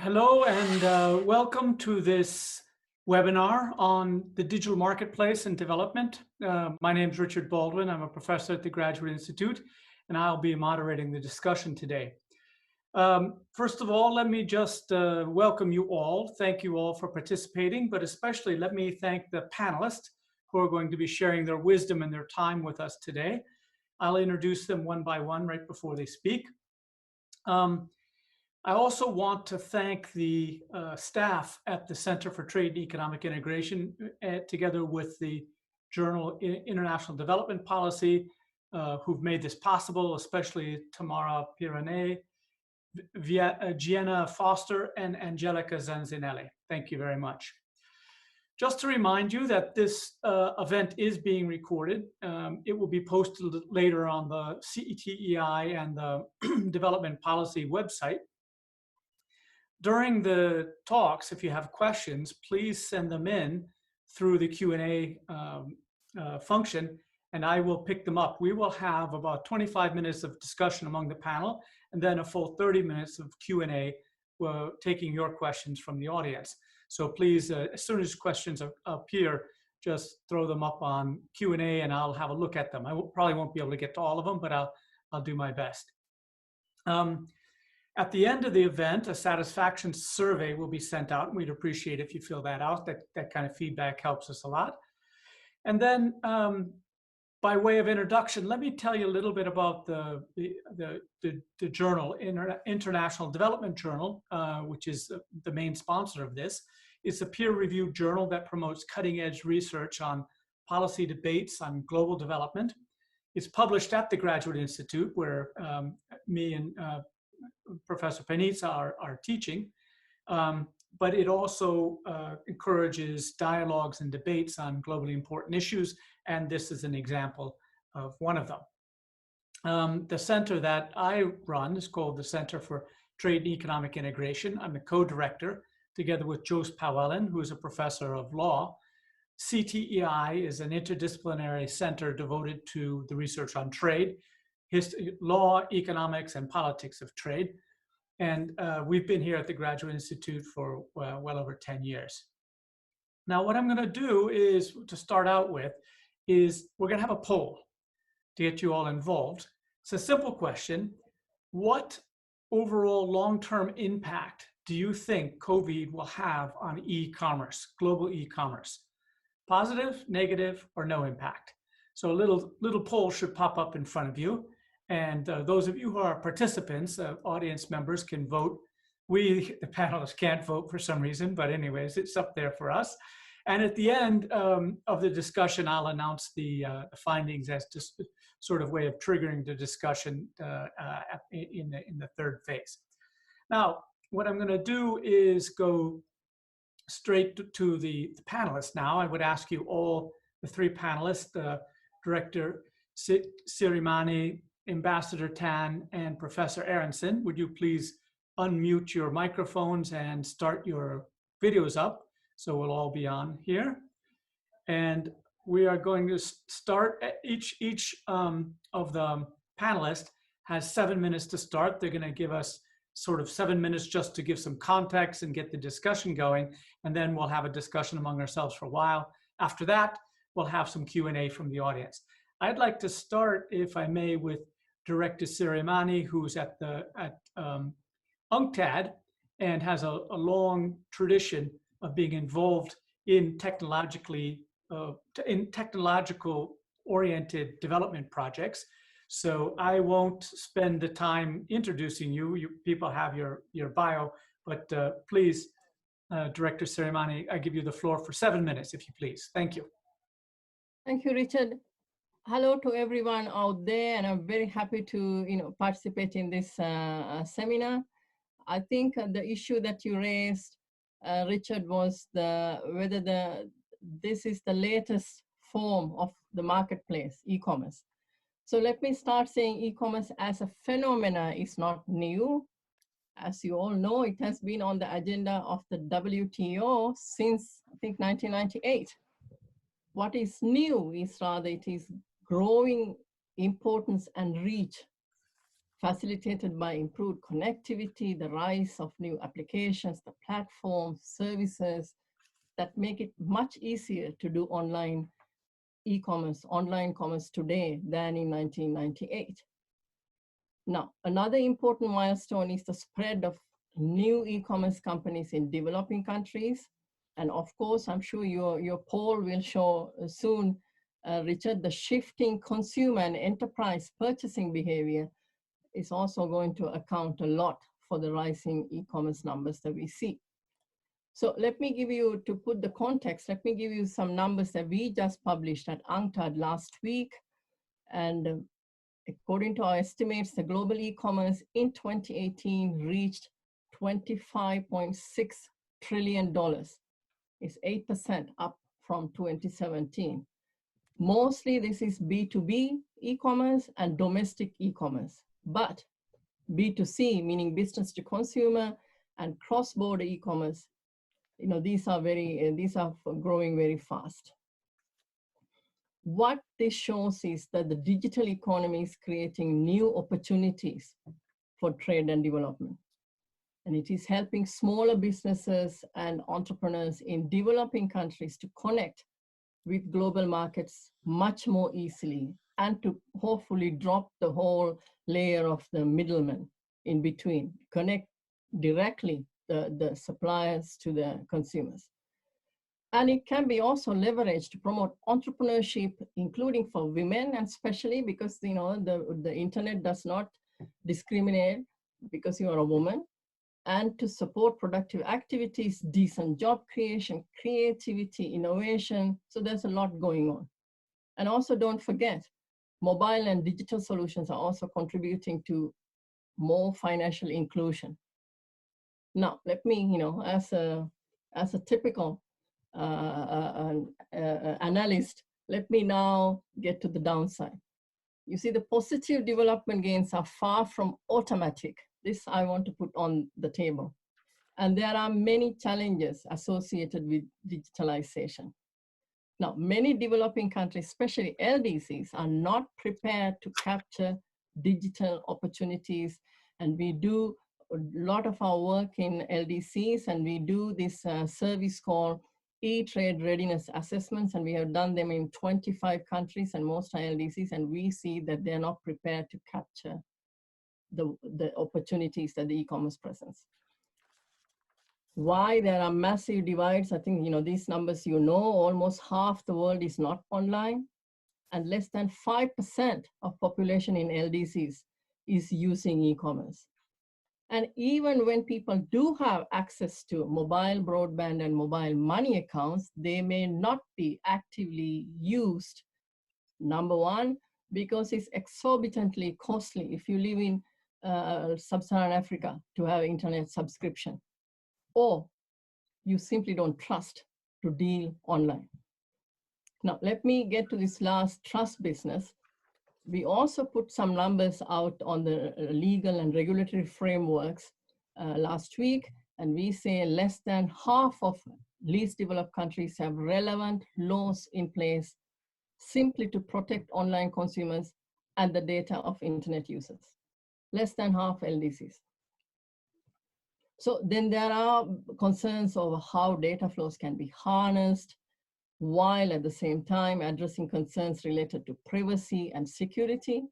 Hello and welcome to this webinar on the digital marketplace and development. My name is Richard Baldwin. I'm a professor at the Graduate Institute, and I'll be moderating the discussion today. First of all, let me just welcome you all. Thank you all for participating, but especially let me thank the panelists who are going to be sharing their wisdom and their time with us today. I'll introduce them one by one right before they speak. I also want to thank the staff at the Center for Trade and Economic Integration, together with the Journal International Development Policy, who've made this possible, especially Tamara Pirane, Gianna Foster, and Angelica Zanzinelli. Thank you very much. Just to remind you that this event is being recorded. It will be posted later on the CTEI and the Development Policy website. During the talks, if you have questions, please send them in through the Q&A function, and I will pick them up. We will have about 25 minutes of discussion among the panel, and then a full 30 minutes of Q&A, taking your questions from the audience. So please, as soon as questions appear, just throw them up on Q&A, and I'll have a look at them. I probably won't be able to get to all of them, but I'll do my best. At the end of the event, a satisfaction survey will be sent out, and we'd appreciate if you fill that out. That kind of feedback helps us a lot. And then, by way of introduction, let me tell you a little bit about the journal, International Development Journal, which is the main sponsor of this. It's a peer-reviewed journal that promotes cutting-edge research on policy debates on global development. It's published at the Graduate Institute, where me and Professor Panelists are teaching, but it also encourages dialogues and debates on globally important issues, and this is an example of one of them. The center that I run is called the Center for Trade and Economic Integration. I'm the co-director, together with Jos Powellen, who is a professor of law. CTEI is an interdisciplinary center devoted to the research on trade, law, economics, and politics of trade. And we've been here at the Graduate Institute for well over 10 years. Now, what I'm going to do is, to start out with, is we're going to have a poll to get you all involved. It's a simple question. What overall long-term impact do you think COVID will have on e-commerce, global e-commerce? Positive, negative, or no impact? So a little poll should pop up in front of you. And those of you who are participants, audience members, can vote. We, the panelists, can't vote for some reason, but anyways, it's up there for us. And at the end of the discussion, I'll announce the findings as just a sort of way of triggering the discussion in the third phase. Now, what I'm going to do is go straight to the panelists now. I would ask you all, the three panelists, Director Sirimani, Ambassador Tan, and Professor Aronson, would you please unmute your microphones and start your videos up, so we'll all be on here. And we are going to start. Each of the panelists has 7 minutes to start. They're going to give us sort of 7 minutes just to give some context and get the discussion going, and then we'll have a discussion among ourselves for a while. After that, we'll have some Q&A from the audience. I'd like to start, if I may, with Director Sirimani, who's at UNCTAD and has a long tradition of being involved in technological-oriented development projects. So I won't spend the time introducing you. You people have your bio, but please, Director Sirimani, I give you the floor for 7 minutes, if you please. Thank you. Thank you, Richard. Hello to everyone out there, and I'm very happy to participate in this seminar. I think the issue that you raised, Richard, was whether this is the latest form of the marketplace, e-commerce. So let me start saying e-commerce as a phenomena is not new. As you all know, it has been on the agenda of the WTO since, I think, 1998. What is new is rather it is growing importance and reach facilitated by improved connectivity, the rise of new applications, the platforms, services that make it much easier to do online e-commerce, online commerce today than in 1998. Now, another important milestone is the spread of new e-commerce companies in developing countries. And of course, I'm sure your poll will show soon, Richard, the shifting consumer and enterprise purchasing behavior is also going to account a lot for the rising e-commerce numbers that we see. So let me give you, to put the context, let me give you some numbers that we just published at UNCTAD last week. And according to our estimates, the global e-commerce in 2018 reached $25.6 trillion. It's 8% up from 2017. Mostly this is B2B e-commerce and domestic e-commerce, but B2C, meaning business to consumer, and cross-border e-commerce, these are growing very fast. What this shows is that the digital economy is creating new opportunities for trade and development. And it is helping smaller businesses and entrepreneurs in developing countries to connect with global markets much more easily and to hopefully drop the whole layer of the middlemen in between, connect directly the suppliers to the consumers. And it can be also leveraged to promote entrepreneurship, including for women, and especially because the internet does not discriminate because you are a woman, and to support productive activities, decent job creation, creativity, innovation. So there's a lot going on. And also don't forget, mobile and digital solutions are also contributing to more financial inclusion. Now, let me, as a typical analyst, let me now get to the downside. You see, the positive development gains are far from automatic. This I want to put on the table. And there are many challenges associated with digitalization. Now, many developing countries, especially LDCs, are not prepared to capture digital opportunities. And we do a lot of our work in LDCs, and we do this service called e-trade readiness assessments, and we have done them in 25 countries and most are LDCs, and we see that they're not prepared to capture the opportunities that the e-commerce presents. Why there are massive divides? I think these numbers, almost half the world is not online, and less than 5% of population in LDCs is using e-commerce. And even when people do have access to mobile broadband and mobile money accounts, they may not be actively used. Number one, because it's exorbitantly costly if you live in sub-Saharan Africa to have internet subscription, or you simply don't trust to deal online. Now, let me get to this last, trust business. We also put some numbers out on the legal and regulatory frameworks last week, and we say less than half of least developed countries have relevant laws in place simply to protect online consumers and the data of internet users. Less than half LDCs. So then there are concerns over how data flows can be harnessed, while at the same time addressing concerns related to privacy and security.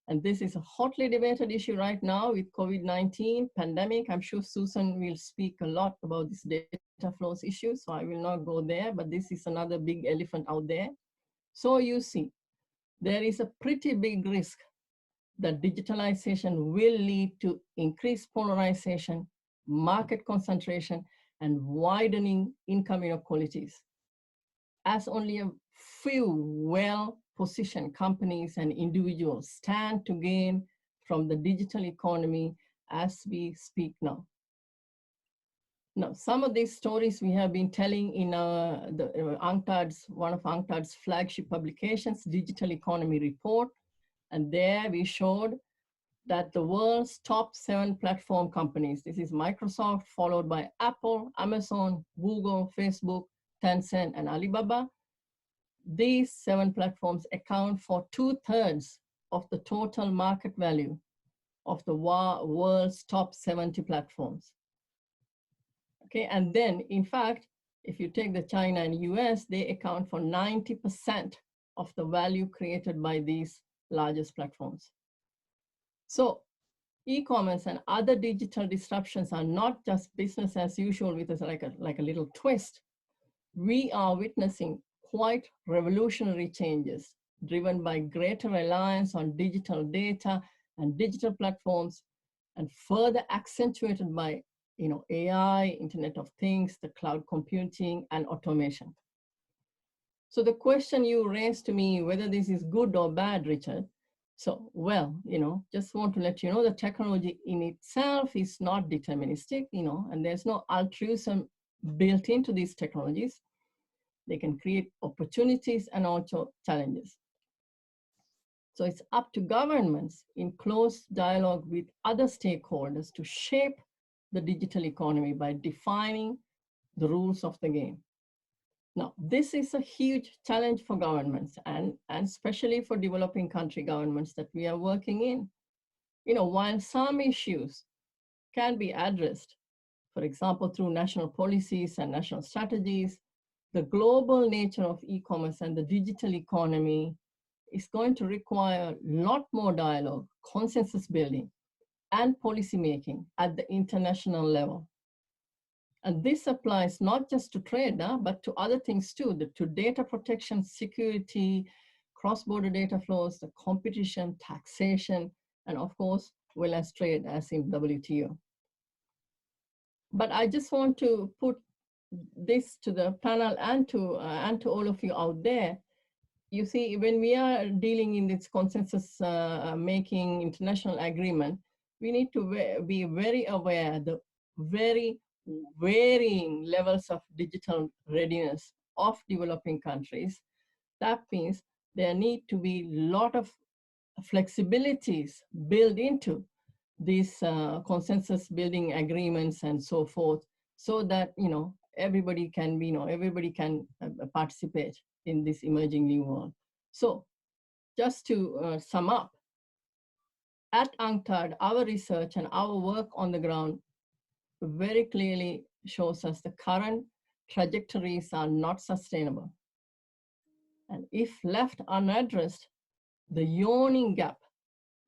And this is a hotly debated issue right now with COVID-19 pandemic. I'm sure Susan will speak a lot about this data flows issue, so I will not go there, but this is another big elephant out there. So you see, there is a pretty big risk that digitalization will lead to increased polarization, market concentration, and widening income inequalities, as only a few well-positioned companies and individuals stand to gain from the digital economy as we speak now. Now, some of these stories we have been telling in one of UNCTAD's flagship publications, Digital Economy Report, and there we showed that the world's top 7 platform companies, this is Microsoft, followed by Apple, Amazon, Google, Facebook, Tencent, and Alibaba. These 7 platforms account for 2/3 of the total market value of the world's top 70 platforms. Okay, and then in fact, if you take the China and US, they account for 90% of the value created by these largest platforms. So e-commerce and other digital disruptions are not just business as usual with like a little twist. We are witnessing quite revolutionary changes driven by greater reliance on digital data and digital platforms, and further accentuated by AI, Internet of Things, the cloud computing, and automation. So the question you raised to me, whether this is good or bad, Richard, so, well, just want to let you know the technology in itself is not deterministic, and there's no altruism built into these technologies. They can create opportunities and also challenges. So it's up to governments in close dialogue with other stakeholders to shape the digital economy by defining the rules of the game. Now, this is a huge challenge for governments and especially for developing country governments that we are working in. While some issues can be addressed, for example, through national policies and national strategies, the global nature of e-commerce and the digital economy is going to require a lot more dialogue, consensus building, and policy making at the international level. And this applies not just to trade, but to other things too, to data protection, security, cross-border data flows, the competition, taxation, and of course, well as trade as in WTO. But I just want to put this to the panel and to all of you out there. You see, when we are dealing in this consensus making international agreement, we need to be very aware the very varying levels of digital readiness of developing countries. That means there need to be a lot of flexibilities built into these consensus building agreements and so forth, so that everybody can be everybody can participate in this emerging new world. So just to sum up, at UNCTAD, our research and our work on the ground very clearly shows us the current trajectories are not sustainable. And if left unaddressed, the yawning gap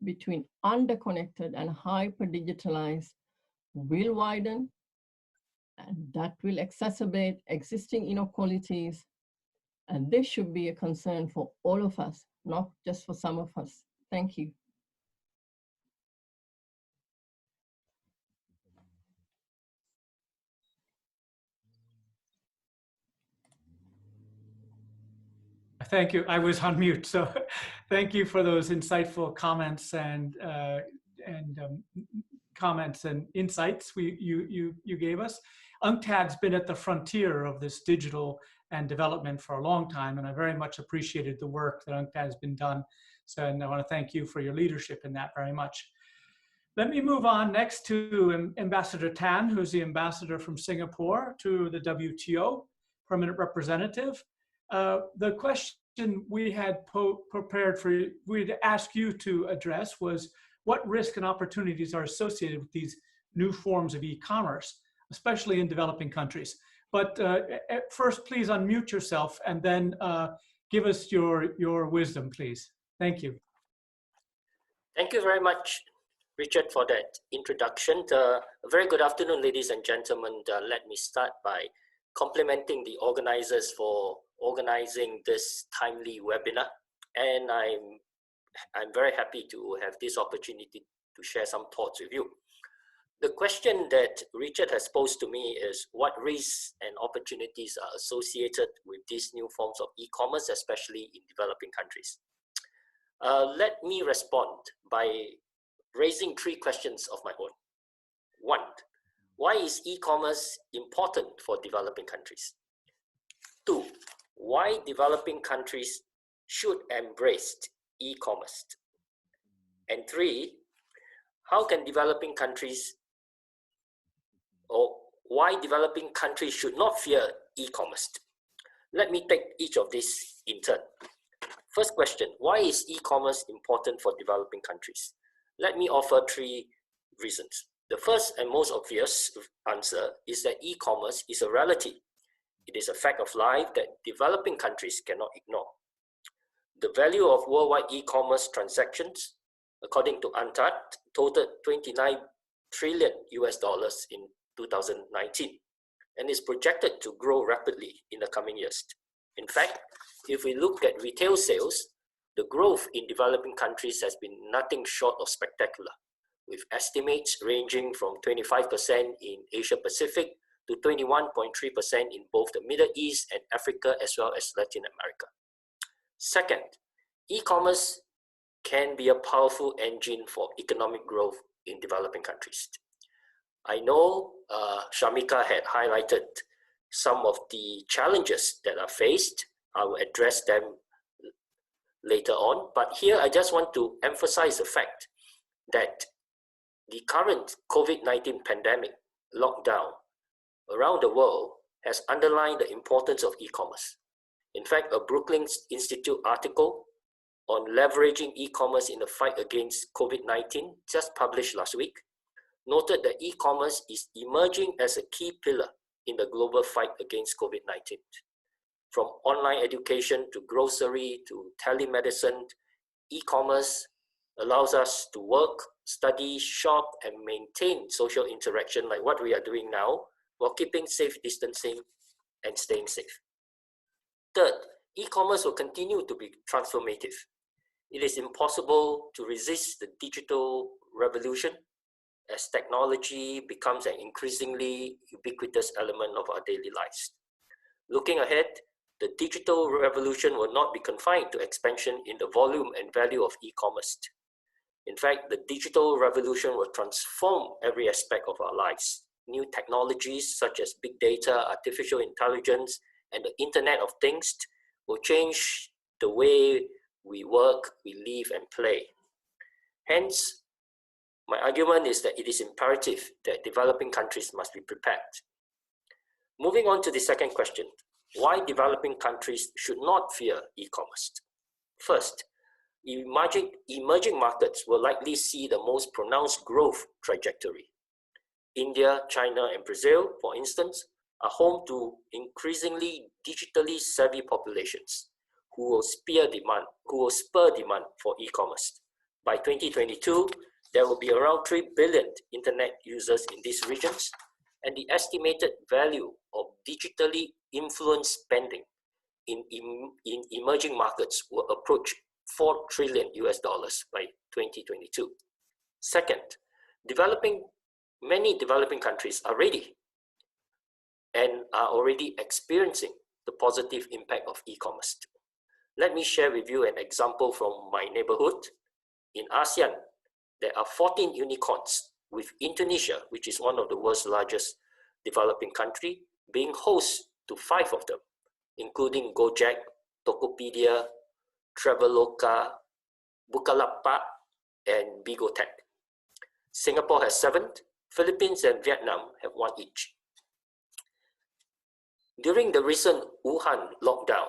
between underconnected and hyper-digitalized will widen, and that will exacerbate existing inequalities. And this should be a concern for all of us, not just for some of us. Thank you. Thank you. I was on mute, so thank you for those insightful comments and comments and insights you gave us. UNCTAD's been at the frontier of this digital and development for a long time, and I very much appreciated the work that UNCTAD has been done. So, and I want to thank you for your leadership in that very much. Let me move on next to Ambassador Tan, who's the ambassador from Singapore to the WTO, permanent representative. The question we had prepared for you, we'd ask you to address was what risks and opportunities are associated with these new forms of e-commerce, especially in developing countries. But first, please unmute yourself and then give us your wisdom, please. Thank you. Thank you very much, Richard, for that introduction. A very good afternoon, ladies and gentlemen. Let me start by complimenting the organizers for organizing this timely webinar, and I'm very happy to have this opportunity to share some thoughts with you. The question that Richard has posed to me is what risks and opportunities are associated with these new forms of e-commerce, especially in developing countries. Let me respond by raising 3 questions of my own. 1, why is e-commerce important for developing countries? 2, why developing countries should embrace e-commerce? And 3, how can developing countries, or why developing countries should not fear e-commerce? Let me take each of these in turn. First question, why is e-commerce important for developing countries? Let me offer 3 reasons. The first and most obvious answer is that e-commerce is a reality. It is a fact of life that developing countries cannot ignore. The value of worldwide e-commerce transactions, according to Untitled, totaled $29 trillion in 2019 and is projected to grow rapidly in the coming years. In fact, if we look at retail sales, the growth in developing countries has been nothing short of spectacular, with estimates ranging from 25% in Asia Pacific to 21.3% in both the Middle East and Africa, as well as Latin America. Second, e-commerce can be a powerful engine for economic growth in developing countries. I know Shamika had highlighted some of the challenges that are faced. I will address them later on, but here I just want to emphasize the fact that the current COVID-19 pandemic lockdown around the world has underlined the importance of e-commerce. In fact, a Brookings Institute article on leveraging e-commerce in the fight against COVID-19, just published last week, noted that e-commerce is emerging as a key pillar in the global fight against COVID-19. From online education to grocery to telemedicine, e-commerce allows us to work, study, shop, and maintain social interaction like what we are doing now, while keeping safe distancing and staying safe. Third, e-commerce will continue to be transformative. It is impossible to resist the digital revolution as technology becomes an increasingly ubiquitous element of our daily lives. Looking ahead, the digital revolution will not be confined to expansion in the volume and value of e-commerce. In fact, the digital revolution will transform every aspect of our lives. New technologies such as big data, artificial intelligence, and the Internet of Things will change the way we work, we live, and play. Hence, my argument is that it is imperative that developing countries must be prepared. Moving on to the second question, why developing countries should not fear e-commerce. First, emerging markets will likely see the most pronounced growth trajectory. India, China, and Brazil, for instance, are home to increasingly digitally savvy populations who will spur demand for e-commerce. By 2022, there will be around 3 billion internet users in these regions, and the estimated value of digitally influenced spending in emerging markets will approach $4 trillion by 2022. Second, many developing countries are ready and are already experiencing the positive impact of e-commerce. Let me share with you an example from my neighborhood. In ASEAN, there are 14 unicorns, with Indonesia, which is one of the world's largest developing country, being host to 5 of them, including Gojek, Tokopedia, Traveloka, Bukalapak, and Bigotech. Singapore has 7, Philippines and Vietnam have 1 each. During the recent Wuhan lockdown,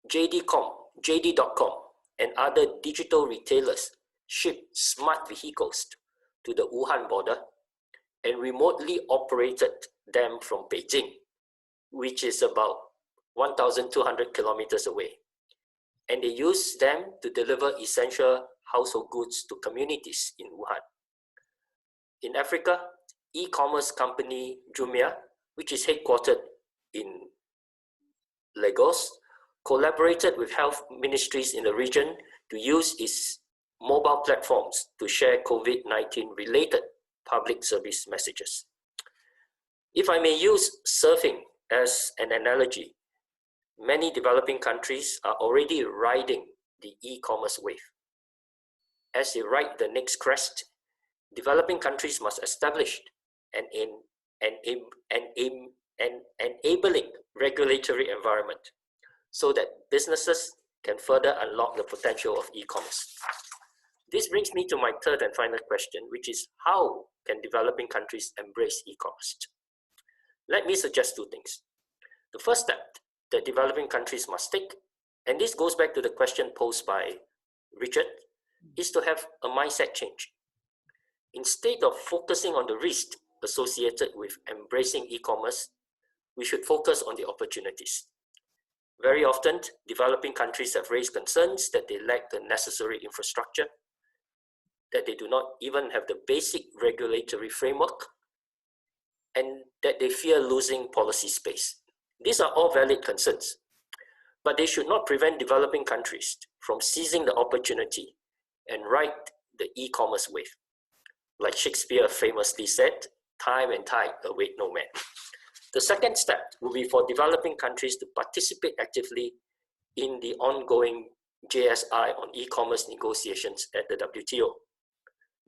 JD.com and other digital retailers shipped smart vehicles to the Wuhan border and remotely operated them from Beijing, which is about 1,200 kilometers away. And they used them to deliver essential household goods to communities in Wuhan. In Africa, e-commerce company Jumia, which is headquartered in Lagos, collaborated with health ministries in the region to use its mobile platforms to share COVID-19 related public service messages. If I may use surfing as an analogy, many developing countries are already riding the e-commerce wave. As they ride the next crest, developing countries must establish an enabling regulatory environment so that businesses can further unlock the potential of e-commerce. This brings me to my third and final question, which is how can developing countries embrace e-commerce? Let me suggest 2 things. The first step that developing countries must take, and this goes back to the question posed by Richard, is to have a mindset change. Instead of focusing on the risk associated with embracing e-commerce, we should focus on the opportunities. Very often, developing countries have raised concerns that they lack the necessary infrastructure, that they do not even have the basic regulatory framework, and that they fear losing policy space. These are all valid concerns, but they should not prevent developing countries from seizing the opportunity and ride the e-commerce wave. Like Shakespeare famously said, time and tide await no man. The second step will be for developing countries to participate actively in the ongoing JSI on e-commerce negotiations at the WTO.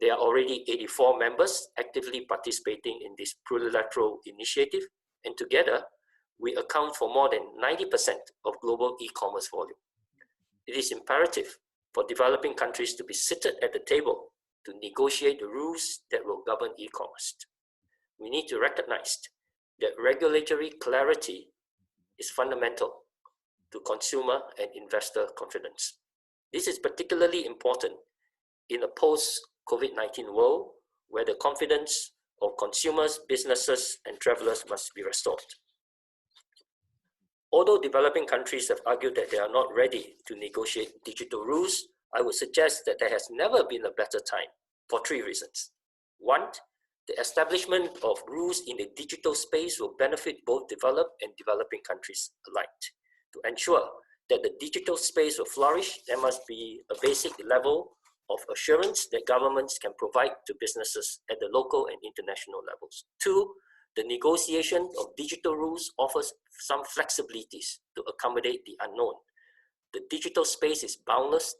There are already 84 members actively participating in this plurilateral initiative, and together, we account for more than 90% of global e-commerce volume. It is imperative for developing countries to be seated at the table to negotiate the rules that will govern e-commerce. We need to recognize that regulatory clarity is fundamental to consumer and investor confidence. This is particularly important in a post-COVID-19 world where the confidence of consumers, businesses, and travelers must be restored. Although developing countries have argued that they are not ready to negotiate digital rules, I would suggest that there has never been a better time for 3 reasons. 1, the establishment of rules in the digital space will benefit both developed and developing countries alike. To ensure that the digital space will flourish, there must be a basic level of assurance that governments can provide to businesses at the local and international levels. 2, the negotiation of digital rules offers some flexibilities to accommodate the unknown. The digital space is boundless,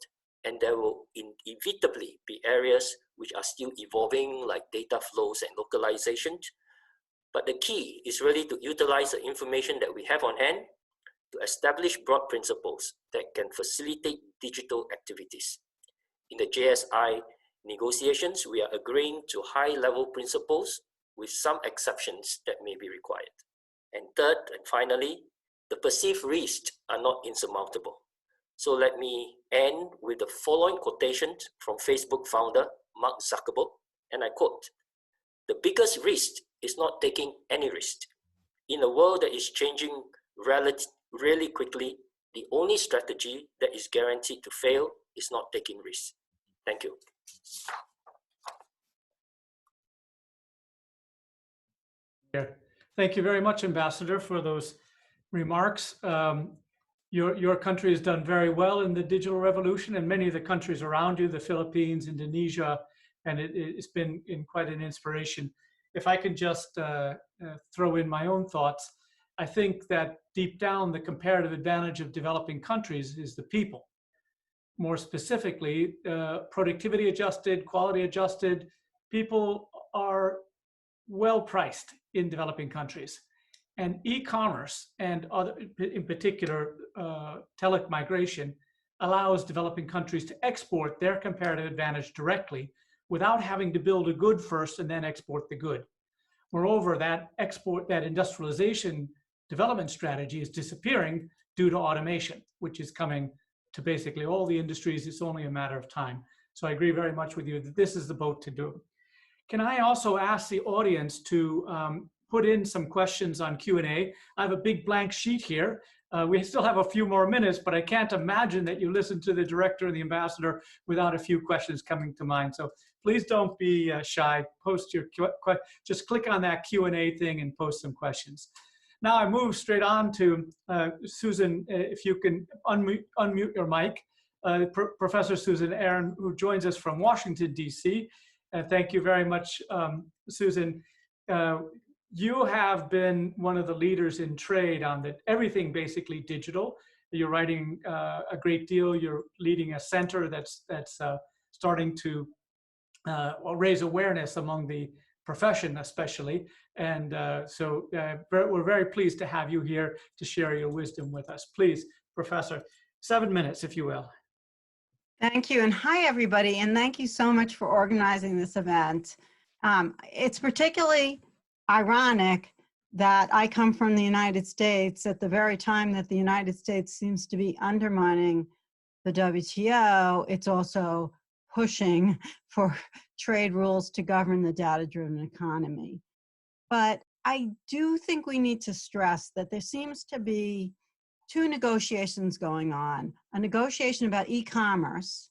and there will inevitably be areas which are still evolving, like data flows and localization. But the key is really to utilize the information that we have on hand to establish broad principles that can facilitate digital activities. In the JSI negotiations, we are agreeing to high-level principles with some exceptions that may be required. And third, and finally, the perceived risks are not insurmountable. So let me end with the following quotation from Facebook founder, Mark Zuckerberg, and I quote, "The biggest risk is not taking any risk. In a world that is changing really quickly, the only strategy that is guaranteed to fail is not taking risks." Thank you. Thank you very much, Ambassador, for those remarks. Your country has done very well in the digital revolution, and many of the countries around you, the Philippines, Indonesia, and it's been quite an inspiration. If I could just throw in my own thoughts, I think that deep down, the comparative advantage of developing countries is the people. More specifically, productivity adjusted, quality adjusted, people are well priced in developing countries. And e-commerce and other, in particular, telemigration allows developing countries to export their comparative advantage directly without having to build a good first and then export the good. Moreover, that industrialization development strategy is disappearing due to automation, which is coming to basically all the industries. It's only a matter of time. So I agree very much with you that this is the boat to do. Can I also ask the audience to put in some questions on Q&A? I have a big blank sheet here. We still have a few more minutes, but I can't imagine that you listen to the director and the ambassador without a few questions coming to mind. So please don't be shy. Post your just click on that Q&A thing and post some questions. Now I move straight on to Susan, if you can unmute your mic. Professor Susan Aaron, who joins us from Washington, D.C. Thank you very much, Susan. You have been one of the leaders in trade on everything basically digital. You're writing a great deal. You're leading a center that's starting to raise awareness among the profession, especially. And so we're very pleased to have you here to share your wisdom with us. Please, Professor, 7 minutes, if you will. Thank you, and hi, everybody, and thank you so much for organizing this event. It's particularly ironic that I come from the United States at the very time that the United States seems to be undermining the WTO. It's also pushing for trade rules to govern the data-driven economy. But I do think we need to stress that there seems to be two negotiations going on. A negotiation about e-commerce,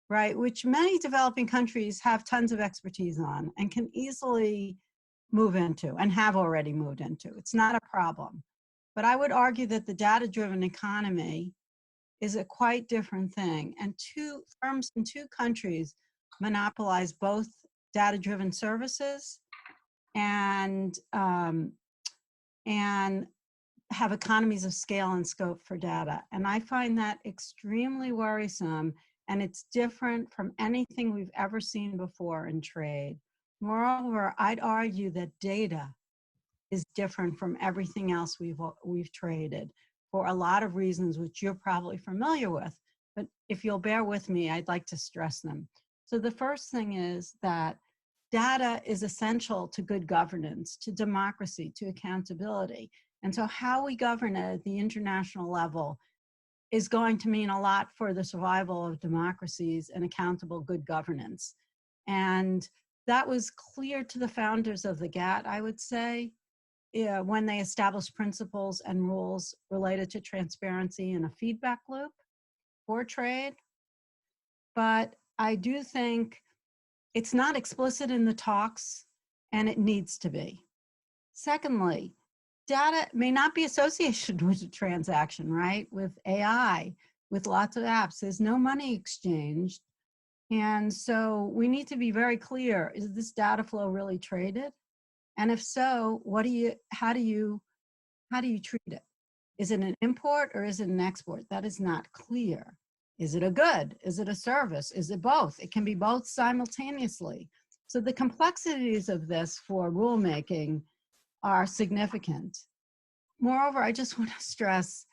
right, which many developing countries have tons of expertise on and can easily move into and have already moved into. It's not a problem. But I would argue that the data-driven economy is a quite different thing. And two firms in two countries monopolize both data-driven services and have economies of scale and scope for data. And I find that extremely worrisome, and it's different from anything we've ever seen before in trade. Moreover, I'd argue that data is different from everything else we've traded for a lot of reasons which you're probably familiar with. But if you'll bear with me, I'd like to stress them. So the first thing is that data is essential to good governance, to democracy, to accountability. And so how we govern at the international level is going to mean a lot for the survival of democracies and accountable good governance. And that was clear to the founders of the GATT, I would say, when they established principles and rules related to transparency and a feedback loop for trade. But I do think it's not explicit in the talks, and it needs to be. Secondly, data may not be associated with a transaction, right? With AI, with lots of apps, there's no money exchanged. And so we need to be very clear, is this data flow really traded? And if so, how do you treat it? Is it an import or is it an export? That is not clear. Is it a good? Is it a service? Is it both? It can be both simultaneously. So the complexities of this for rulemaking are significant. Moreover, I just want to stress,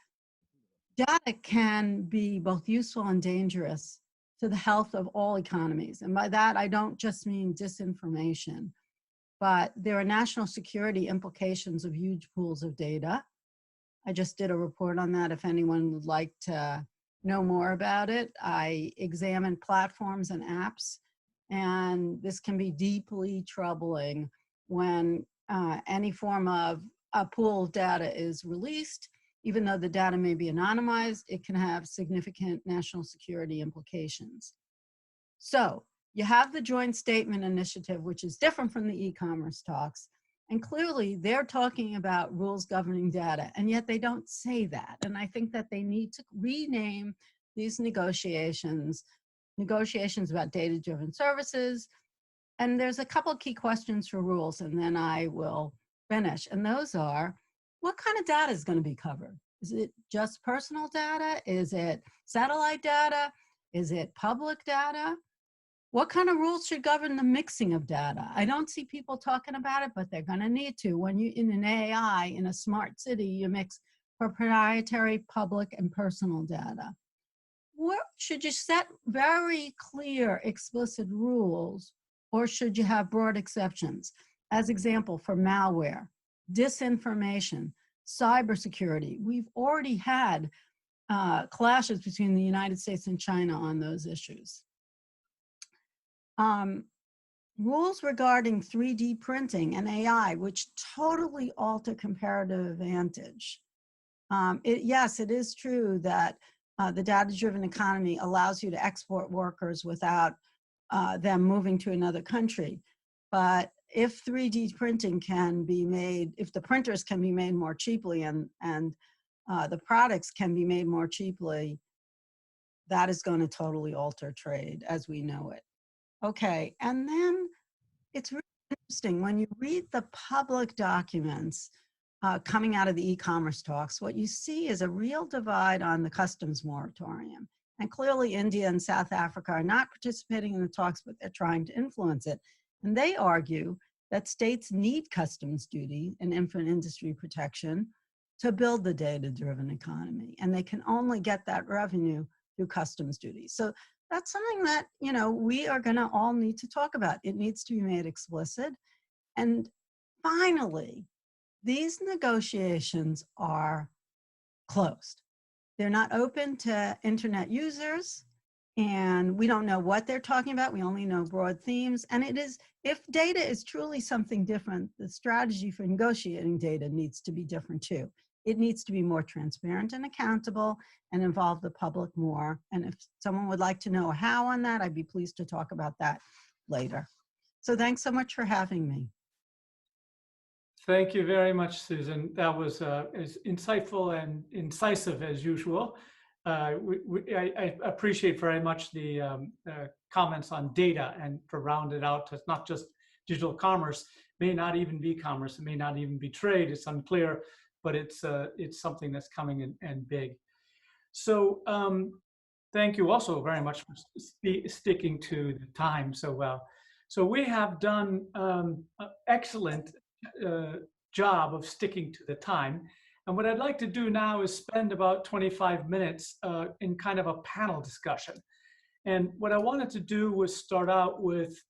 data can be both useful and dangerous to the health of all economies. And by that, I don't just mean disinformation, but there are national security implications of huge pools of data. I just did a report on that if anyone would like to know more about it. I examined platforms and apps, and this can be deeply troubling when any form of a pool of data is released. Even though the data may be anonymized, it can have significant national security implications. So you have the joint statement initiative, which is different from the e-commerce talks. And clearly they're talking about rules governing data, and yet they don't say that. And I think that they need to rename these negotiations about data-driven services. And there's a couple of key questions for rules, and then I will finish. And those are, what kind of data is going to be covered? Is it just personal data? Is it satellite data? Is it public data? What kind of rules should govern the mixing of data? I don't see people talking about it, but they're going to need to. When you, in an AI, in a smart city, you mix proprietary, public, and personal data. What, should you set very clear, explicit rules, or should you have broad exceptions? As example, for malware, disinformation, cybersecurity. We've already had clashes between the United States and China on those issues. Rules regarding 3D printing and AI, which totally alter comparative advantage. Yes, it is true that the data-driven economy allows you to export workers without them moving to another country. But if 3D printing can be made, if the printers can be made more cheaply and the products can be made more cheaply, that is going to totally alter trade as we know it. Okay, and then it's really interesting when you read the public documents coming out of the e-commerce talks, what you see is a real divide on the customs moratorium. And clearly India and South Africa are not participating in the talks, but they're trying to influence it. And they argue that states need customs duty and infant industry protection to build the data-driven economy. And they can only get that revenue through customs duty. So that's something that, you know, we are going to all need to talk about. It needs to be made explicit. And finally, these negotiations are closed. They're not open to internet users. and we don't know what they're talking about. We only know broad themes. And it is, if data is truly something different, the strategy for negotiating data needs to be different too. It needs to be more transparent and accountable and involve the public more. And if someone would like to know how on that, I'd be pleased to talk about that later. So thanks so much for having me. Thank you very much, Susan. That was as insightful and incisive as usual. I appreciate very much the comments on data, and to round it out, it's not just digital commerce, may not even be commerce, it may not even be trade, it's unclear, but it's something that's coming in and big. So thank you also very much for sticking to the time so well. So we have done an excellent job of sticking to the time. And what I'd like to do now is spend about 25 minutes in kind of a panel discussion. And what I wanted to do was start out with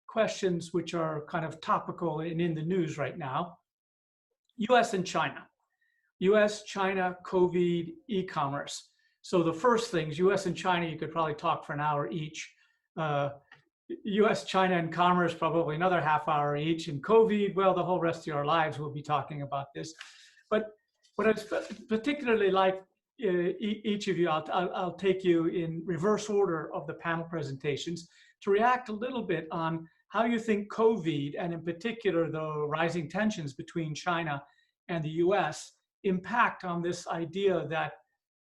questions which are kind of topical and in the news right now. US and China. US, China, COVID, e-commerce. So the first things, US and China, you could probably talk for an hour each. US, China, and commerce, probably another half hour each. And COVID, well, the whole rest of our lives we'll be talking about this. But what I particularly like, each of you, I'll take you in reverse order of the panel presentations to react a little bit on how you think COVID, and in particular the rising tensions between China and the US, impact on this idea that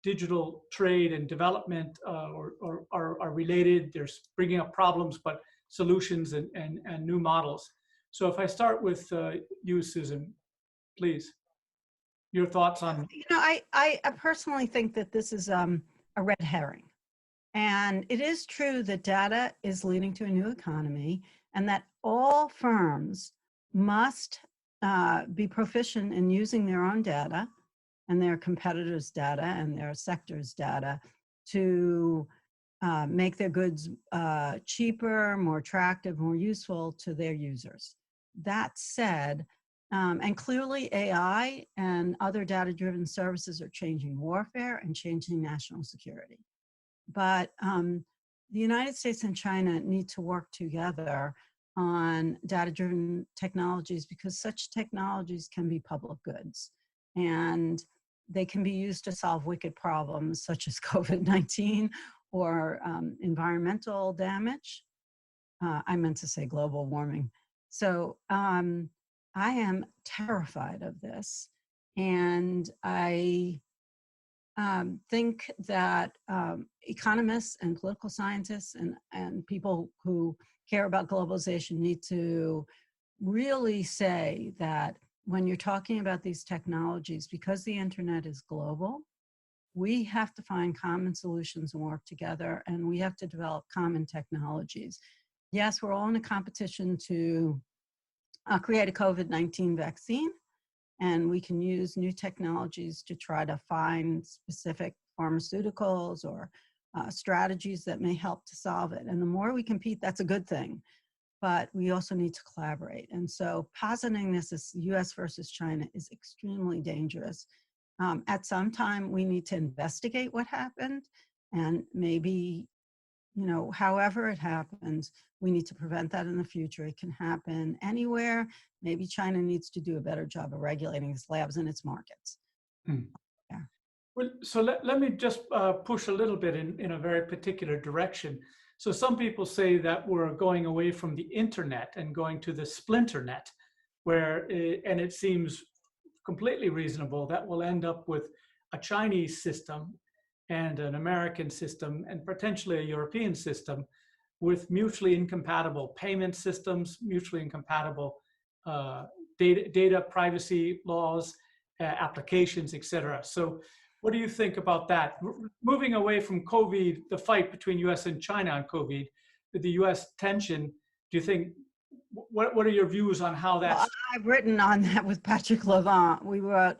digital trade and development are related. There's bringing up problems, but solutions and new models. So if I start with you, Susan, please. Your thoughts on? You know, I personally think that this is a red herring. And it is true that data is leading to a new economy, and that all firms must be proficient in using their own data and their competitors' data and their sector's data to make their goods cheaper, more attractive, more useful to their users. That said, and clearly AI and other data-driven services are changing warfare and changing national security. But the United States and China need to work together on data-driven technologies, because such technologies can be public goods. And they can be used to solve wicked problems such as COVID-19 or environmental damage. I meant to say global warming. So I am terrified of this. And I think that economists and political scientists and people who care about globalization need to really say that when you're talking about these technologies, because the internet is global, we have to find common solutions and work together, and we have to develop common technologies. Yes, we're all in a competition to create a COVID-19 vaccine, and we can use new technologies to try to find specific pharmaceuticals or strategies that may help to solve it. And the more we compete, that's a good thing. But we also need to collaborate. And so positing this as US versus China is extremely dangerous. At some time, we need to investigate what happened, and maybe, you know, however it happens, we need to prevent that in the future. It can happen anywhere. Maybe China needs to do a better job of regulating its labs and its markets. Yeah. Well, so let me just push a little bit in a very particular direction. So some people say that we're going away from the internet and going to the splinter net, where, and it seems completely reasonable that we'll end up with a Chinese system and an American system and potentially a European system with mutually incompatible payment systems, mutually incompatible data privacy laws, applications, et cetera. So what do you think about that? Moving away from COVID, the fight between US and China on COVID, the US tension, do you think, what are your views on how that's? Well, I've written on that with Patrick LeBlanc. We wrote,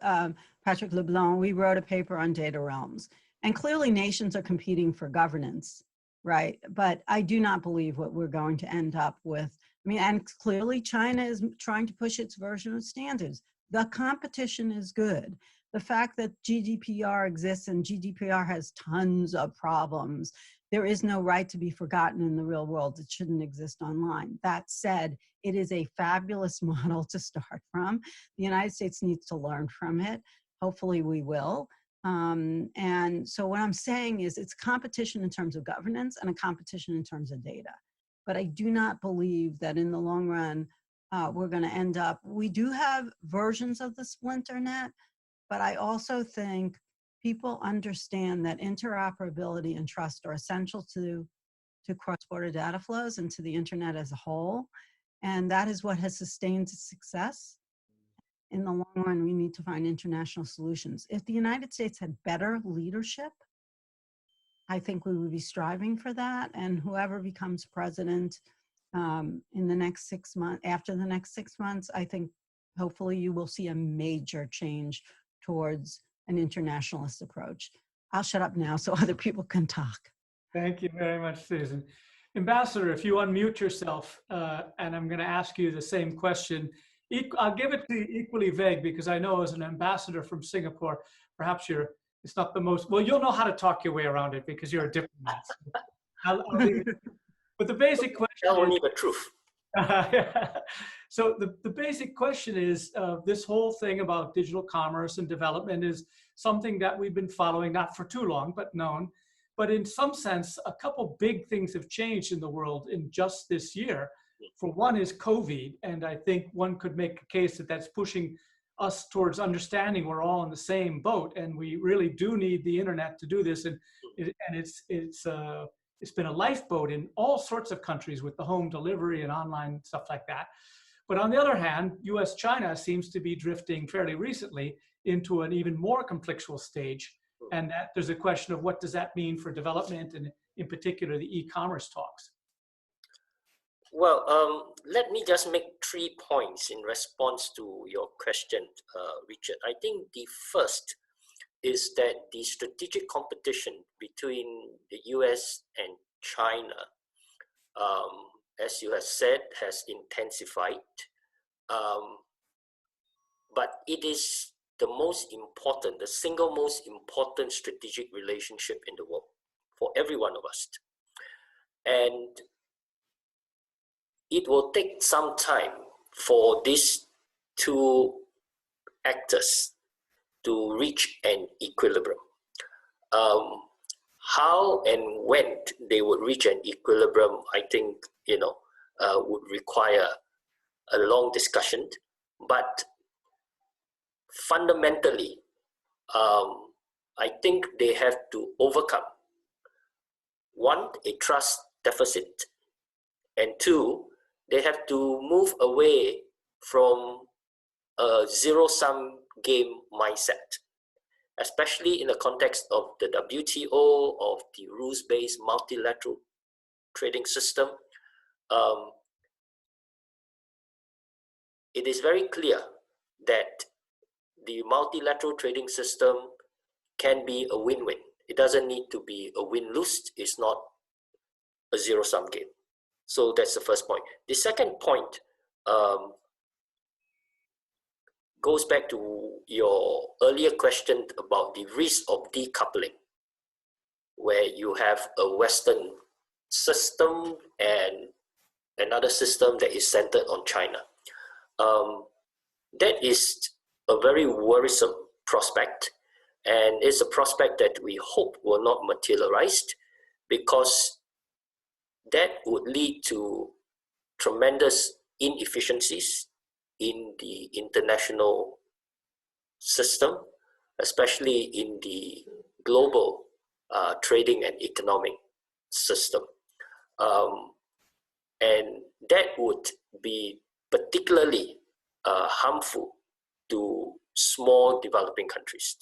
we wrote a paper on data realms. And clearly nations are competing for governance, right? But I do not believe what we're going to end up with. I mean, and clearly China is trying to push its version of standards. The competition is good. The fact that GDPR exists and GDPR has tons of problems there is no right to be forgotten in the real world. It shouldn't exist online. That said, it is a fabulous model to start from. The United States needs to learn from it. Hopefully we will. And so what I'm saying is it's competition in terms of governance and a competition in terms of data. But I do not believe that in the long run, we're going to end up, we do have versions of the splinter net, but I also think people understand that interoperability and trust are essential to cross-border data flows and to the internet as a whole. And that is what has sustained success. In the long run, we need to find international solutions. If the United States had better leadership, I think we would be striving for that. And whoever becomes president in the next 6 months, after the next 6 months, I think hopefully you will see a major change towards an internationalist approach. I'll shut up now so other people can talk. Thank you very much, Susan. Ambassador, if you unmute yourself, and I'm going to ask you the same question. I'll give it to you equally vague because I know as an ambassador from Singapore, perhaps it's not the most, well, you'll know how to talk your way around it because you're a diplomat. So I'll leave it. But the basic question Tell only the truth. So the basic question is, this whole thing about digital commerce and development is something that we've been following, not for too long, but known. But in some sense, a couple big things have changed in the world in just this year. For one is COVID, and I think one could make a case that that's pushing us towards understanding we're all in the same boat, and we really do need the internet to do this. And it's been a lifeboat in all sorts of countries with the home delivery and online stuff like that. But on the other hand, US-China seems to be drifting fairly recently into an even more conflictual stage. And that there's a question of what does that mean for development and in particular the e-commerce talks. Well, let me just make 3 points in response to your question, Richard. I think the first is that the strategic competition between the US and China, as you have said, has intensified. But it is the most important, the single most important strategic relationship in the world for every one of us. And it will take some time for these two actors to reach an equilibrium. How and when they would reach an equilibrium, I think, would require a long discussion. But fundamentally, I think they have to overcome, 1, a trust deficit, and 2, they have to move away from a zero-sum game mindset, especially in the context of the WTO, of the rules-based multilateral trading system. It is very clear that the multilateral trading system can be a win-win. It doesn't need to be a win-lose. It's not a zero-sum game. So that's the first point. The second point goes back to your earlier question about the risk of decoupling, where you have a Western system and another system that is centered on China. That is a very worrisome prospect, and it's a prospect that we hope will not materialize, because that would lead to tremendous inefficiencies in the international system, especially in the global trading and economic system. And that would be particularly harmful to small developing countries.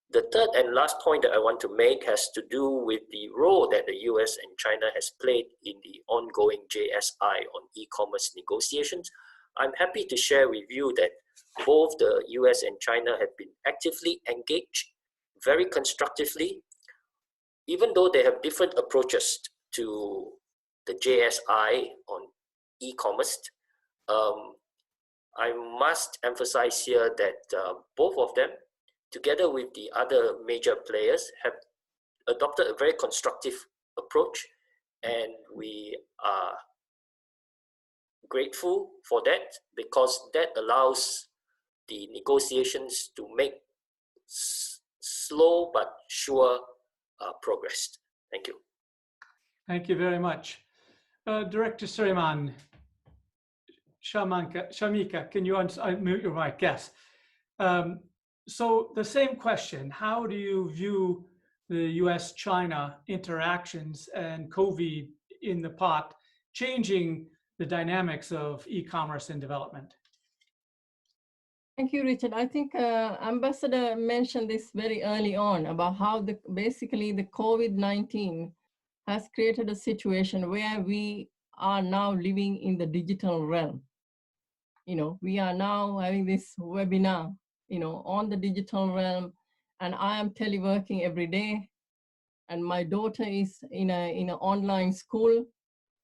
The third and last point that I want to make has to do with the role that the US and China has played in the ongoing JSI on e-commerce negotiations. I'm happy to share with you that both the US and China have been actively engaged, very constructively, even though they have different approaches to the JSI on e-commerce. I must emphasize here that both of them, together with the other major players, have adopted a very constructive approach, and we are grateful for that, because that allows the negotiations to make slow but sure progress. Thank you. Thank you very much. Director Suleiman, Shamika, can you unmute your mic? Yes. So the same question, how do you view the US-China interactions and COVID in the pot changing the dynamics of e-commerce and development? Thank you, Richard. I think Ambassador mentioned this very early on about how basically the COVID-19 has created a situation where we are now living in the digital realm. We are now having this webinar, on the digital realm, and I am teleworking every day, and my daughter is in an online school.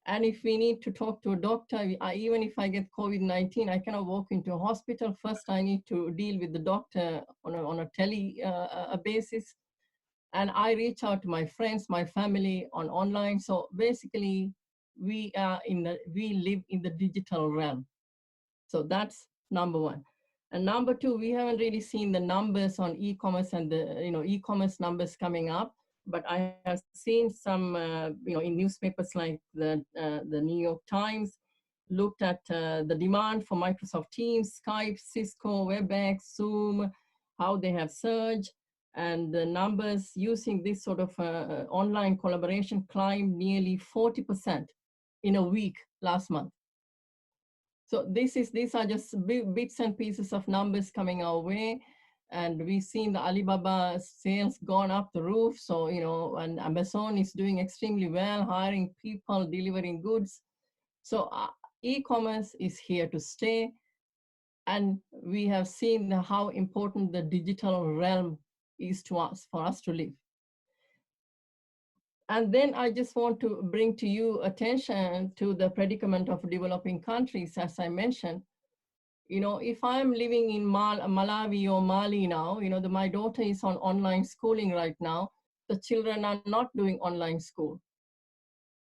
And if we need to talk to a doctor, even if I get COVID-19, I cannot walk into a hospital. First, I need to deal with the doctor on a tele basis. And I reach out to my friends, my family online. So basically, we live in the digital realm. So that's number one. And number two, we haven't really seen the numbers on e-commerce and the e-commerce numbers coming up. But I have seen some, in newspapers like the New York Times, looked at the demand for Microsoft Teams, Skype, Cisco, WebEx, Zoom, how they have surged, and the numbers using this sort of online collaboration climbed nearly 40% in a week last month. So these are just bits and pieces of numbers coming our way. And we've seen the Alibaba sales gone up the roof. So, and Amazon is doing extremely well, hiring people, delivering goods. So e-commerce is here to stay. And we have seen how important the digital realm is to us, for us to live. And then I just want to bring to you attention to the predicament of developing countries, as I mentioned. If I'm living in Malawi or Mali now, my daughter is on online schooling right now. The children are not doing online school.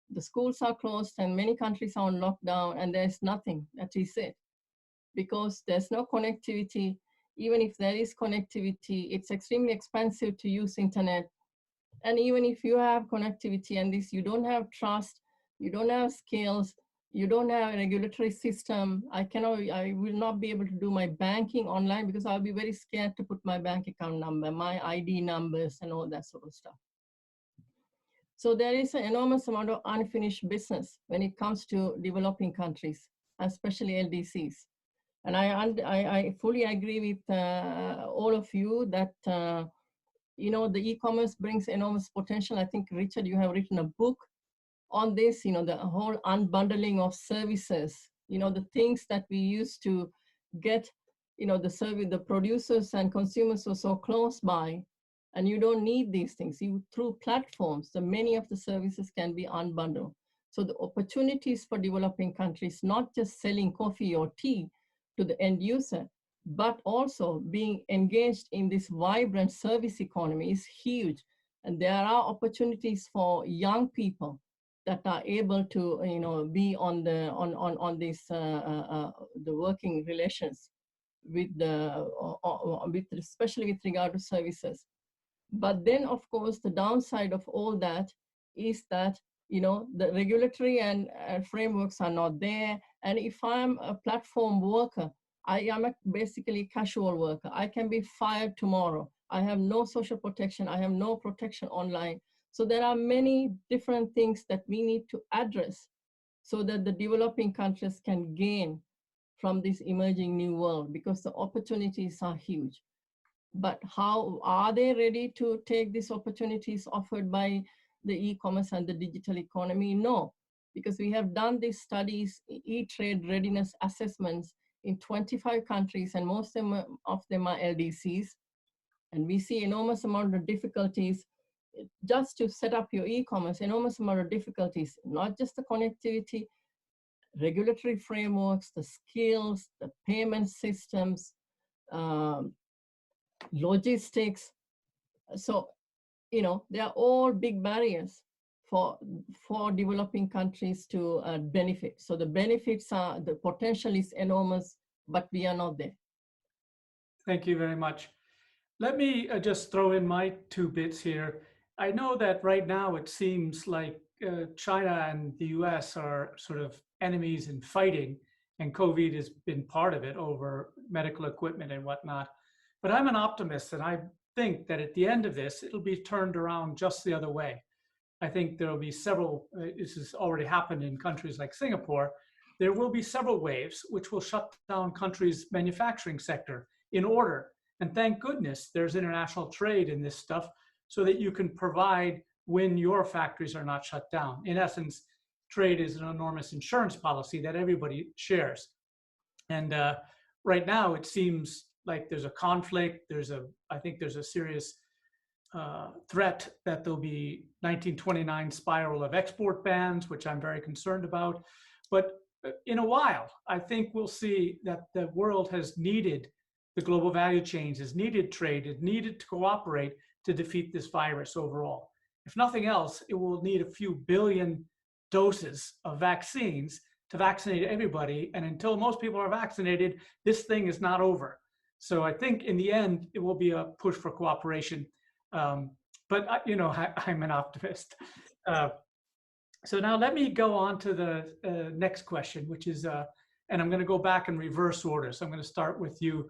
The schools are closed and many countries are on lockdown, and there's nothing, that is it. Because there's no connectivity. Even if there is connectivity, it's extremely expensive to use internet. And even if you have connectivity and you don't have trust, you don't have skills, you don't have a regulatory system. I will not be able to do my banking online because I'll be very scared to put my bank account number, my ID numbers, and all that sort of stuff. So there is an enormous amount of unfinished business when it comes to developing countries, especially LDCs. And I fully agree with all of you that the e-commerce brings enormous potential. I think, Richard, you have written a book on this, the whole unbundling of services, the things that we used to get, the producers and consumers were so close by, and you don't need these things. Through platforms, many of the services can be unbundled. So the opportunities for developing countries, not just selling coffee or tea to the end user, but also being engaged in this vibrant service economy is huge. And there are opportunities for young people that are able to, be on this the working relations with especially with regard to services. But then, of course, the downside of all that is that the regulatory and frameworks are not there. And if I'm a platform worker, I am basically casual worker. I can be fired tomorrow. I have no social protection. I have no protection online. So there are many different things that we need to address so that the developing countries can gain from this emerging new world, because the opportunities are huge. But how are they ready to take these opportunities offered by the e-commerce and the digital economy? No, because we have done these studies, e-trade readiness assessments in 25 countries, and most of them are LDCs. And we see enormous amount of difficulties just to set up your e-commerce, enormous amount of difficulties, not just the connectivity, regulatory frameworks, the skills, the payment systems, logistics. So, they are all big barriers for developing countries to benefit. So the benefits are, the potential is enormous, but we are not there. Thank you very much. Let me just throw in my 2 bits here. I know that right now it seems like China and the US are sort of enemies in fighting, and COVID has been part of it over medical equipment and whatnot. But I'm an optimist, and I think that at the end of this, it'll be turned around just the other way. I think there will be several, this has already happened in countries like Singapore, there will be several waves which will shut down countries' manufacturing sector in order. And thank goodness there's international trade in this stuff so that you can provide when your factories are not shut down. In essence, trade is an enormous insurance policy that everybody shares. And right now it seems like there's a conflict, I think there's a serious threat that there'll be 1929 spiral of export bans, which I'm very concerned about. But in a while, I think we'll see that the world has needed the global value chains, has needed trade, it needed to cooperate to defeat this virus overall. If nothing else, it will need a few billion doses of vaccines to vaccinate everybody. And until most people are vaccinated, this thing is not over. So I think in the end, it will be a push for cooperation. But I'm an optimist. So now let me go on to the next question, which is, and I'm going to go back in reverse order. So I'm going to start with you,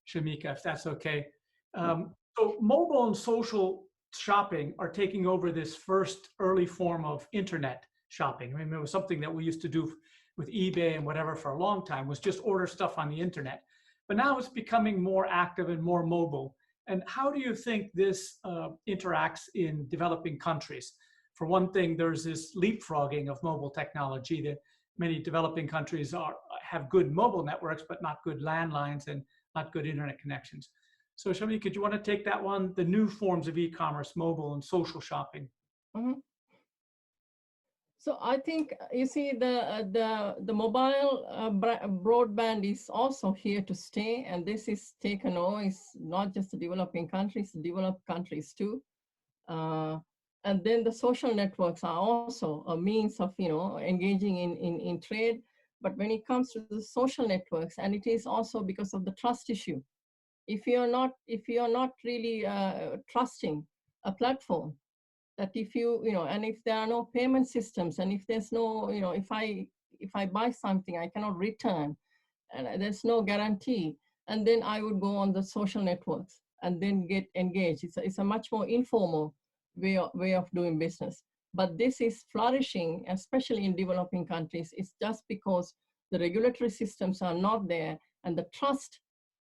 Shamika, if that's okay. So mobile and social shopping are taking over this first early form of internet shopping. I mean, it was something that we used to do with eBay and whatever for a long time, was just order stuff on the internet. But now it's becoming more active and more mobile. And how do you think this interacts in developing countries? For one thing, there's this leapfrogging of mobile technology that many developing countries have good mobile networks, but not good landlines and not good internet connections. So Shami, could you want to take that one? The new forms of e-commerce, mobile and social shopping. Mm-hmm. So I think, you see, the mobile broadband is also here to stay, and this is taken over. It's not just the developing countries, developed countries too. And then the social networks are also a means of, engaging in trade. But when it comes to the social networks, and it is also because of the trust issue. If you're not really trusting a platform, that if and if there are no payment systems, and if there's no, if I buy something, I cannot return, and there's no guarantee, and then I would go on the social networks and then get engaged. It's a much more informal way of doing business. But this is flourishing, especially in developing countries. It's just because the regulatory systems are not there, and the trust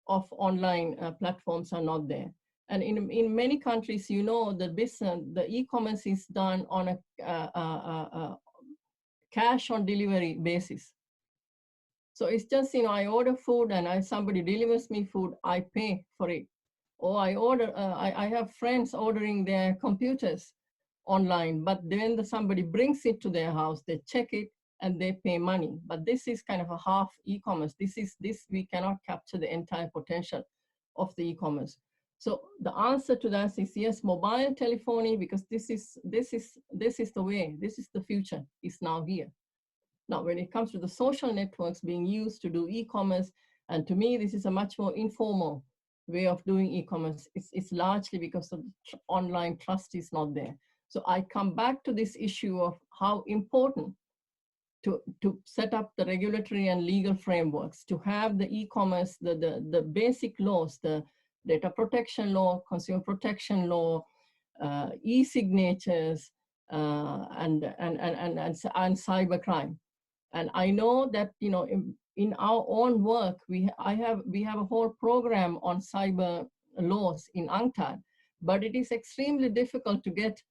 of online platforms are not there. And in many countries, the business, the e-commerce is done on a cash on delivery basis. So it's just, I order food and somebody delivers me food, I pay for it. Or I order, I have friends ordering their computers online, but then somebody brings it to their house, they check it and they pay money. But this is kind of a half e-commerce. We cannot capture the entire potential of the e-commerce. So the answer to that is yes, mobile telephony, because this is the way, this is the future, is now here. Now, when it comes to the social networks being used to do e-commerce, and to me, this is a much more informal way of doing e-commerce. It's largely because of online trust is not there. So I come back to this issue of how important to set up the regulatory and legal frameworks, to have the e-commerce, the basic laws, the data protection law, consumer protection law, e-signatures, and cybercrime. And I know that in our own work, we have a whole program on cyber laws in UNCTAD, but it is extremely difficult to get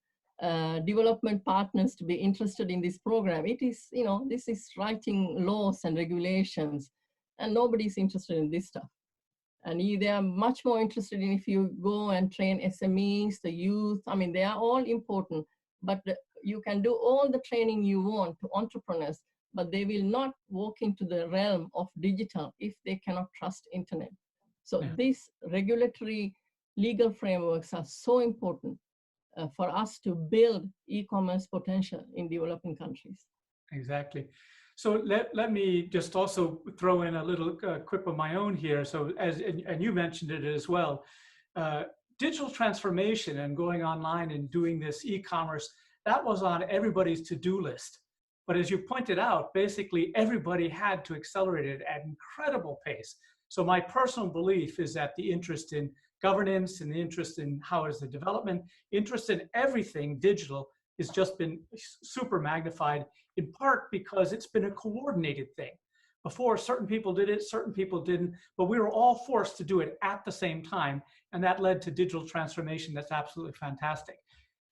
development partners to be interested in this program. It is, this is writing laws and regulations, and nobody's interested in this stuff. And they are much more interested in if you go and train SMEs, the youth. I mean, they are all important, but you can do all the training you want to entrepreneurs, but they will not walk into the realm of digital if they cannot trust internet. So these regulatory legal frameworks are so important for us to build e-commerce potential in developing countries. Exactly. So let me just also throw in a little quip of my own here. So and you mentioned it as well, digital transformation and going online and doing this e-commerce, that was on everybody's to-do list. But as you pointed out, basically everybody had to accelerate it at incredible pace. So my personal belief is that the interest in governance and the interest in how is the development, interest in everything digital has just been super magnified, in part because it's been a coordinated thing. Before, certain people did it, certain people didn't, but we were all forced to do it at the same time, and that led to digital transformation that's absolutely fantastic.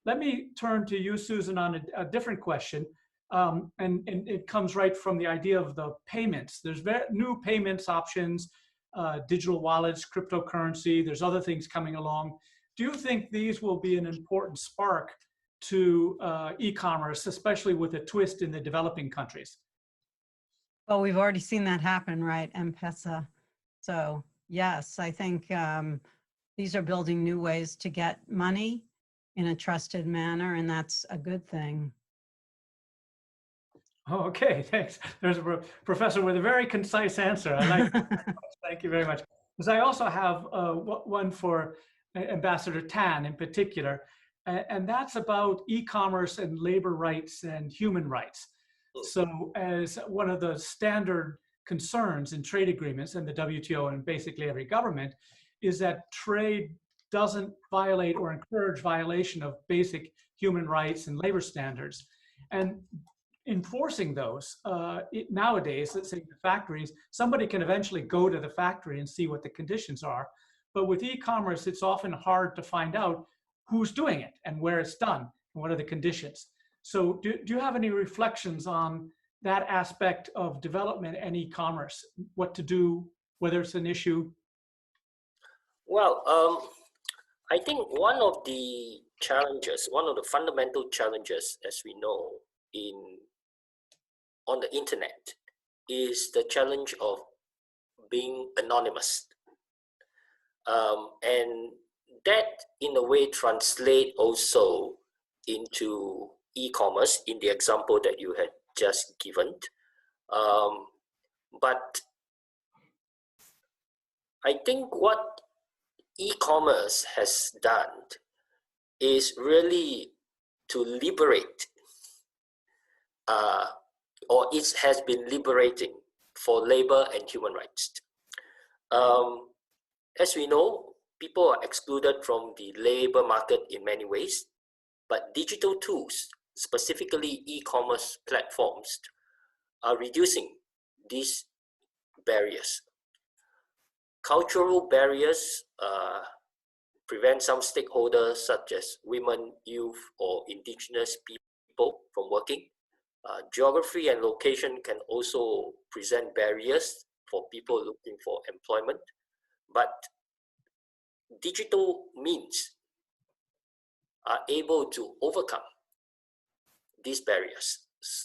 Let me turn to you, Susan, on a different question, and it comes right from the idea of the payments. There's new payments options, digital wallets, cryptocurrency, there's other things coming along. Do you think these will be an important spark to e-commerce, especially with a twist in the developing countries? Well, we've already seen that happen, right? M-Pesa. So yes, I think these are building new ways to get money in a trusted manner, and that's a good thing. Oh, okay, thanks. There's a professor with a very concise answer. I like it. Thank you very much. Because I also have one for Ambassador Tan in particular, and that's about e-commerce and labor rights and human rights. So as one of the standard concerns in trade agreements and the WTO and basically every government is that trade doesn't violate or encourage violation of basic human rights and labor standards. And enforcing those, nowadays, let's say the factories, somebody can eventually go to the factory and see what the conditions are. But with e-commerce, it's often hard to find out who's doing it and where it's done and what are the conditions. So do you have any reflections on that aspect of development and e-commerce, what to do, whether it's an issue? Well, I think one of the challenges, one of the fundamental challenges, as we know, on the internet is the challenge of being anonymous. And that in a way translate also into e-commerce in the example that you had just given. But I think what e-commerce has done is really to liberate, or it has been liberating for labor and human rights. As we know, people are excluded from the labor market in many ways, but digital tools, specifically e-commerce platforms, are reducing these barriers. Cultural barriers prevent some stakeholders such as women, youth, or indigenous people from working. Geography and location can also present barriers for people looking for employment, but digital means are able to overcome these barriers.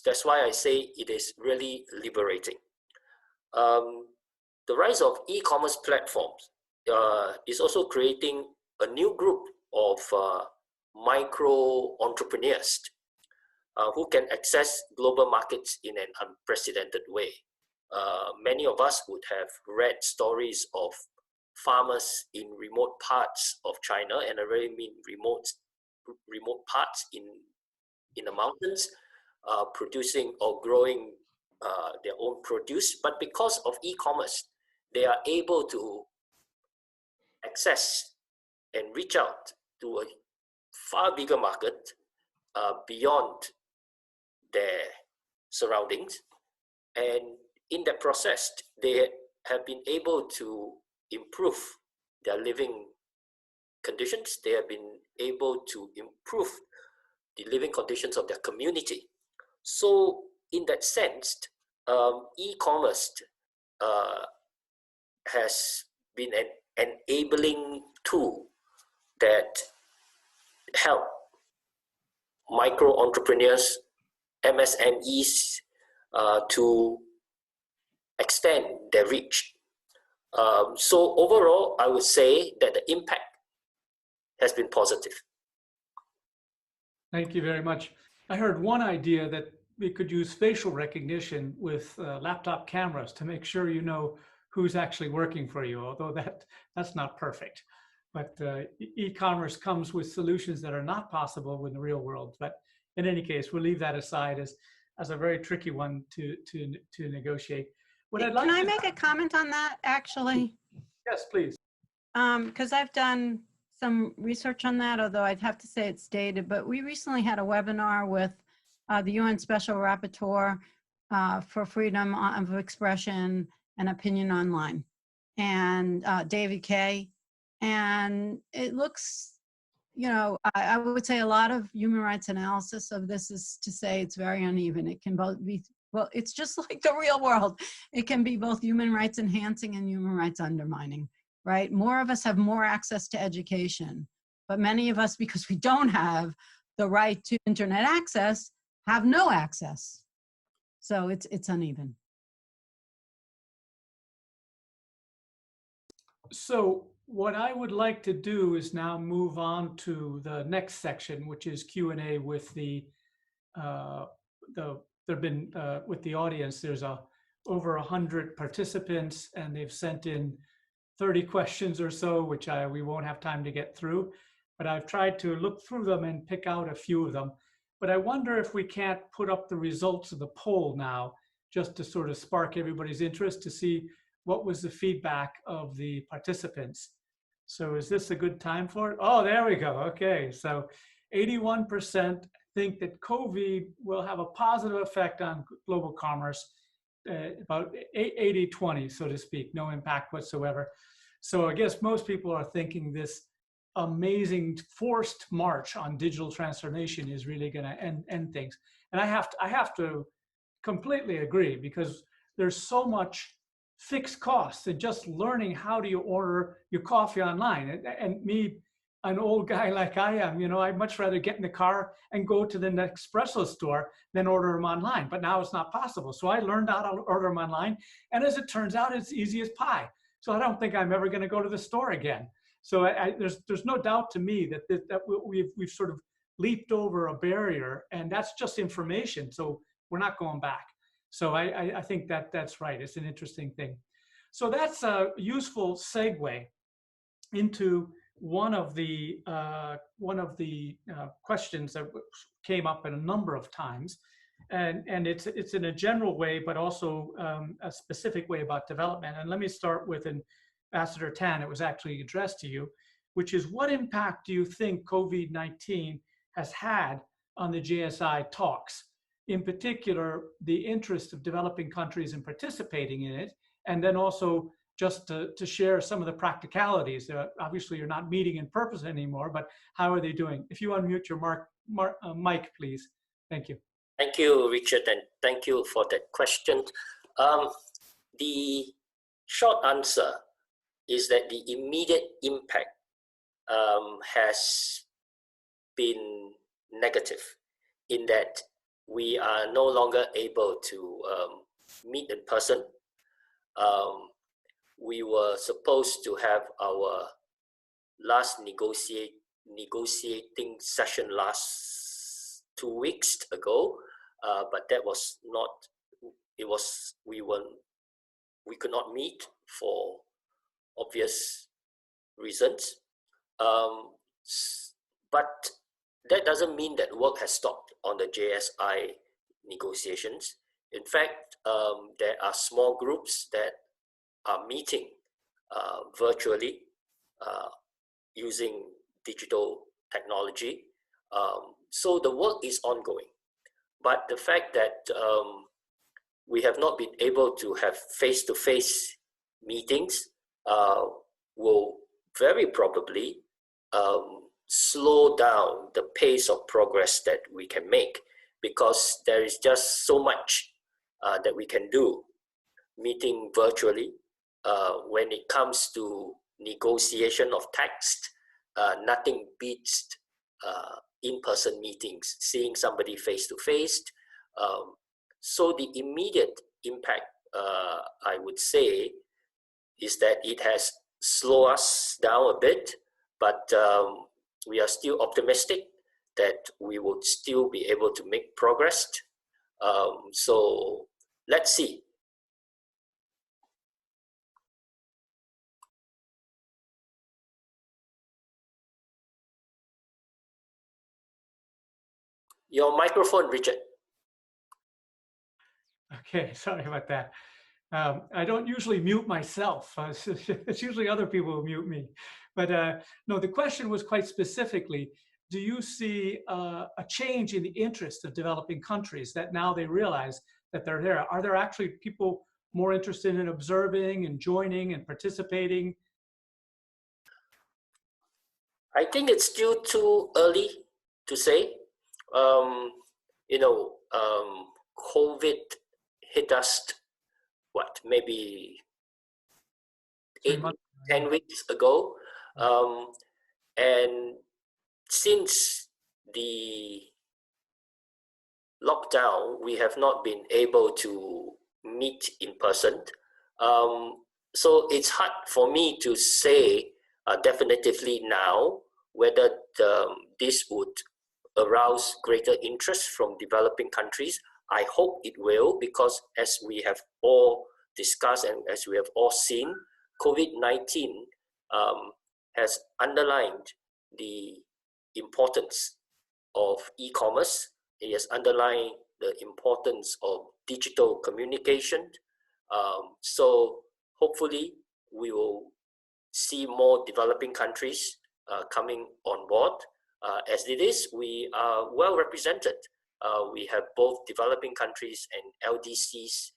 That's why I say it is really liberating. The rise of e-commerce platforms is also creating a new group of micro entrepreneurs who can access global markets in an unprecedented way. Many of us would have read stories of farmers in remote parts of China, and I really mean remote parts in the mountains, producing or growing their own produce. But because of e-commerce, they are able to access and reach out to a far bigger market beyond their surroundings. And in that process, they have been able to improve their living conditions. They have been able to improve the living conditions of their community. So in that sense, e-commerce has been an enabling tool that help micro entrepreneurs, MSMEs, to extend their reach. So overall, I would say that the impact has been positive. Thank you very much. I heard one idea that we could use facial recognition with laptop cameras to make sure you know who's actually working for you, although that's not perfect. But e-commerce comes with solutions that are not possible in the real world. But in any case, we'll leave that aside as a very tricky one to negotiate. What I'd like Can I to, make a comment on that, actually? yes, please. Because I've done some research on that, although I'd have to say it's dated, but we recently had a webinar with the UN Special Rapporteur for freedom of expression and opinion online, and David Kay. And it looks, you know, I would say a lot of human rights analysis of this is to say it's very uneven. It can both be, well, it's just like the real world. It can be both human rights enhancing and human rights undermining, right? More of us have more access to education, but many of us, because we don't have the right to internet access, have no access. So it's uneven. So what I would like to do is now move on to the next section, which is Q&A with there've been with the audience. There's over 100 participants, and they've sent in 30 questions or so, which we won't have time to get through. But I've tried to look through them and pick out a few of them. But I wonder if we can't put up the results of the poll now, just to sort of spark everybody's interest to see what was the feedback of the participants. So is this a good time for it? Oh, there we go. Okay, so 81% think that COVID will have a positive effect on global commerce, about 80-20, so to speak, no impact whatsoever. So I guess most people are thinking this amazing forced march on digital transformation is really going to end things. And I have to completely agree, because there's so much fixed costs and just learning how do you order your coffee online. And me, an old guy like I am, you know, I'd much rather get in the car and go to the Nespresso store than order them online. But now it's not possible. So I learned how to order them online. And as it turns out, it's easy as pie. So I don't think I'm ever going to go to the store again. So there's no doubt to me that we've sort of leaped over a barrier, and that's just information. So we're not going back. So I think that's right. It's an interesting thing. So that's a useful segue into one of the questions that came up in a number of times, and it's in a general way, but also a specific way about development. And let me start with Ambassador Tan. It was actually addressed to you, which is, what impact do you think COVID-19 has had on the JSI talks? In particular, the interest of developing countries in participating in it, and then also just to share some of the practicalities. Obviously, you're not meeting in person anymore, but how are they doing? If you unmute your mic, please. Thank you. Thank you, Richard, and thank you for that question. The short answer is that the immediate impact has been negative, in that we are no longer able to meet in person. We were supposed to have our last negotiating session last 2 weeks ago, but that was not. We could not meet for obvious reasons. But that doesn't mean that work has stopped on the JSI negotiations. In fact, there are small groups that are meeting virtually using digital technology. So the work is ongoing. But the fact that we have not been able to have face-to-face meetings will very probably slow down the pace of progress that we can make, because there is just so much that we can do meeting virtually. When it comes to negotiation of text, nothing beats in-person meetings, seeing somebody face-to-face. So the immediate impact, I would say, is that it has slowed us down a bit, but we are still optimistic that we would still be able to make progress. So let's see. Your microphone, Richard. Okay, sorry about that. I don't usually mute myself. It's usually other people who mute me. But no, the question was quite specifically, do you see a change in the interest of developing countries that now they realize that they're there? Are there actually people more interested in observing and joining and participating? I think it's still too early to say. COVID hit us, what, maybe 10 weeks ago. And since the lockdown, we have not been able to meet in person. So it's hard for me to say definitively now whether this would arouse greater interest from developing countries. I hope it will, because as we have all discussed and as we have all seen, COVID-19 has underlined the importance of e-commerce. It has underlined the importance of digital communication. So hopefully we will see more developing countries coming on board. As it is, we are well represented. We have both developing countries and LDCs.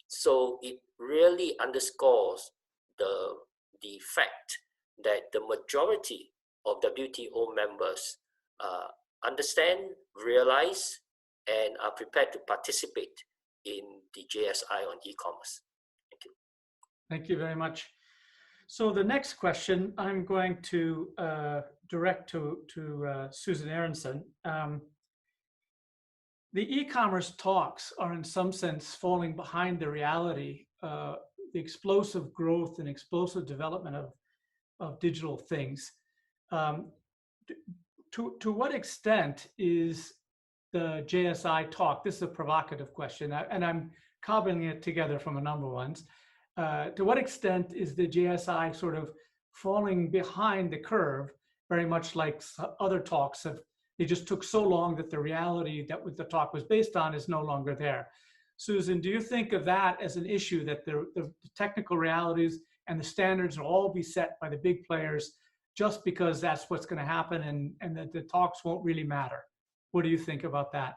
So it really underscores the fact that the majority of WTO members understand, realize, and are prepared to participate in the JSI on e-commerce. Thank you. Thank you very much. So the next question I'm going to direct to Susan Aronson. The e-commerce talks are in some sense falling behind the reality, the explosive growth and explosive development of digital things. To what extent is the JSI talk, this is a provocative question, and I'm cobbling it together from a number of ones. To what extent is the JSI sort of falling behind the curve, very much like other talks have, they just took so long that the reality that what the talk was based on is no longer there. Susan, do you think of that as an issue, that the technical realities and the standards will all be set by the big players just because that's what's going to happen, and that the talks won't really matter? What do you think about that?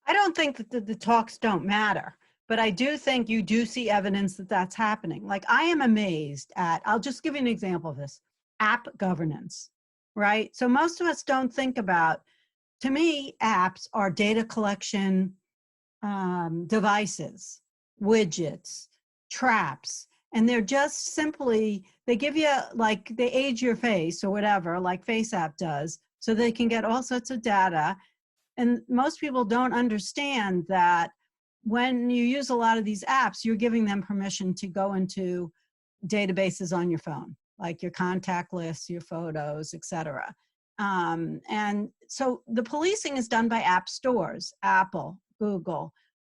I don't think that the talks don't matter, but I do think you do see evidence that that's happening. Like, I am amazed at, I'll just give you an example of this, app governance, right? So most of us don't think about, to me, apps are data collection devices, widgets, traps, and they're just simply, they give you, like, they age your face or whatever, like FaceApp does, so they can get all sorts of data. And most people don't understand that when you use a lot of these apps, you're giving them permission to go into databases on your phone, like your contact lists, your photos, etc. And so the policing is done by app stores, Apple, Google,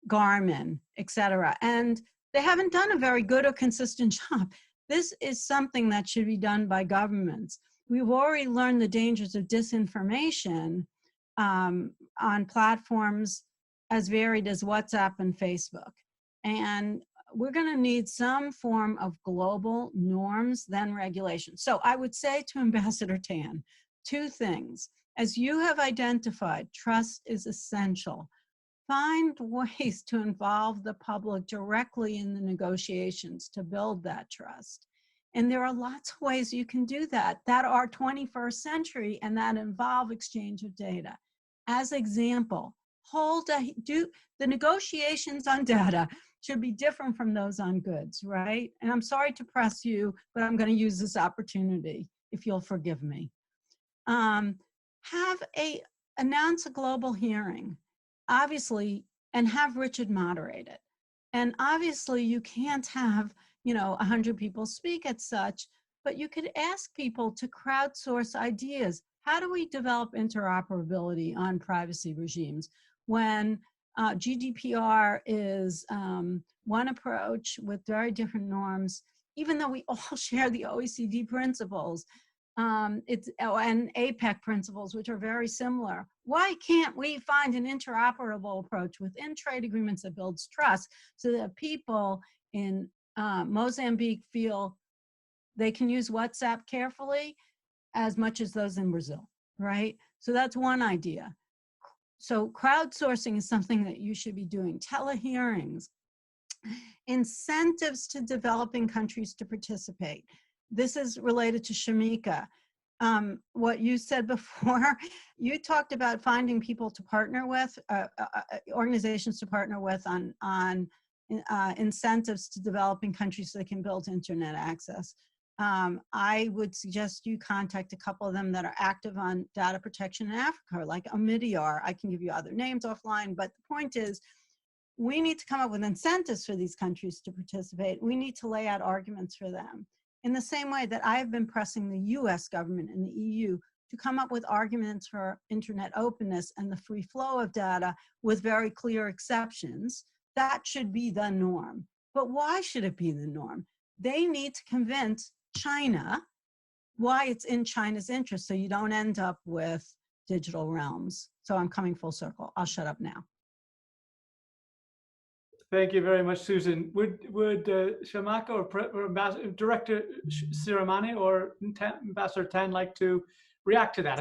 Garmin, etc. And they haven't done a very good or consistent job. This is something that should be done by governments. We've already learned the dangers of disinformation on platforms as varied as WhatsApp and Facebook. And we're going to need some form of global norms, then regulation. So I would say to Ambassador Tan, two things. As you have identified, trust is essential. Find ways to involve the public directly in the negotiations to build that trust. And there are lots of ways you can do that are 21st century and that involve exchange of data. As example, the negotiations on data should be different from those on goods, right? And I'm sorry to press you, but I'm going to use this opportunity, if you'll forgive me. Announce a global hearing, obviously, and have Richard moderate it. And obviously you can't have, 100 people speak at such, but you could ask people to crowdsource ideas. how do we develop interoperability on privacy regimes when GDPR is one approach with very different norms, even though we all share the OECD principles and APEC principles, which are very similar? Why can't we find an interoperable approach within trade agreements that builds trust so that people in Mozambique feel they can use WhatsApp carefully as much as those in Brazil, right? So that's one idea. So crowdsourcing is something that you should be doing. Telehearings, incentives to developing countries to participate. This is related to Shamika. What you said before, you talked about finding people to partner with, organizations to partner with on incentives to developing countries so they can build internet access. I would suggest you contact a couple of them that are active on data protection in Africa, like Omidyar. I can give you other names offline, but the point is, we need to come up with incentives for these countries to participate. We need to lay out arguments for them. In the same way that I have been pressing the US government and the EU to come up with arguments for internet openness and the free flow of data with very clear exceptions, that should be the norm. But why should it be the norm? They need to convince China why it's in China's interest so you don't end up with digital realms. So I'm coming full circle. I'll shut up now. Thank you very much, Susan. Would Shamika or Director Siramani or Ambassador Tan like to react to that?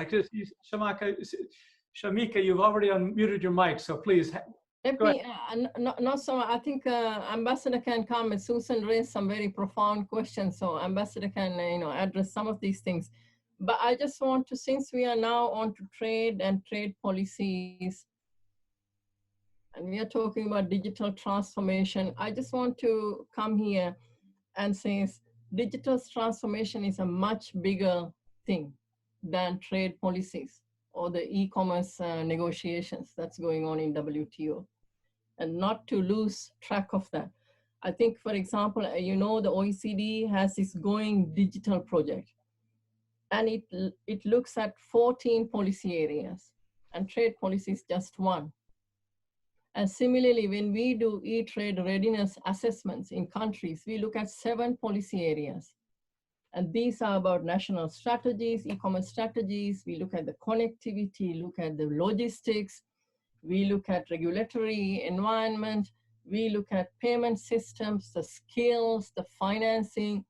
Shamika, you've already unmuted your mic, so please. Let me, not so much. I think Ambassador can come, and Susan raised some very profound questions, so Ambassador can address some of these things. But I just want to, since we are now on to trade and trade policies, and we are talking about digital transformation, I just want to come here and say digital transformation is a much bigger thing than trade policies or the e-commerce negotiations that's going on in WTO. And not to lose track of that. I think, for example, the OECD has this Going Digital project, and it looks at 14 policy areas, and trade policy is just one. And similarly, when we do e-trade readiness assessments in countries, we look at 7 policy areas. And these are about national strategies, e-commerce strategies. We look at the connectivity, look at the logistics, we look at regulatory environment, we look at payment systems, the skills, the financing.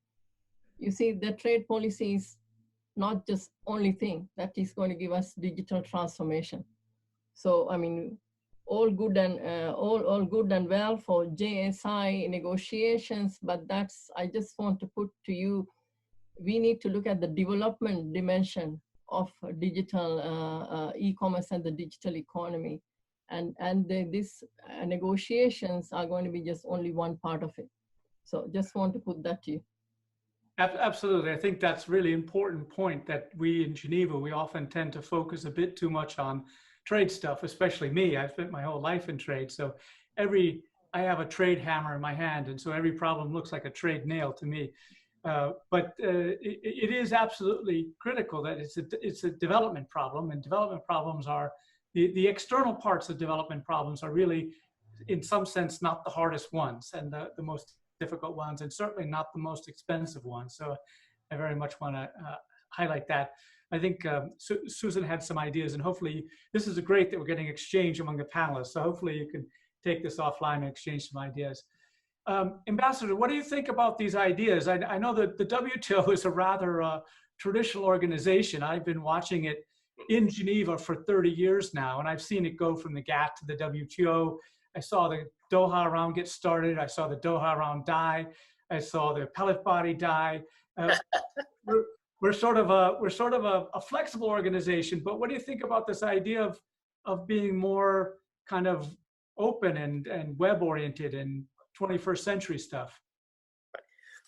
You see, the trade policy is not just only thing that is going to give us digital transformation. So, I mean, all good and all good and well for JSI negotiations, but that's, I just want to put to you, we need to look at the development dimension of digital e-commerce and the digital economy. And these negotiations are going to be just only one part of it. So just want to put that to you. Absolutely. I think that's really important point that we in Geneva, we often tend to focus a bit too much on trade stuff, especially me. I've spent my whole life in trade. So I have a trade hammer in my hand. And so every problem looks like a trade nail to me. But it is absolutely critical that it's a development problem, and development problems are, the external parts of development problems are really, in some sense, not the hardest ones and the most difficult ones, and certainly not the most expensive ones. So I very much want to highlight that. I think Susan had some ideas, and hopefully this is great that we're getting exchange among the panelists. So hopefully you can take this offline and exchange some ideas. Ambassador, what do you think about these ideas? I know that the WTO is a rather traditional organization. I've been watching it in Geneva for 30 years now, and I've seen it go from the GATT to the WTO. I saw the Doha round get started. I saw the Doha round die. I saw the appellate body die. We're sort of a flexible organization, but what do you think about this idea of being more kind of open and web oriented and 21st century stuff?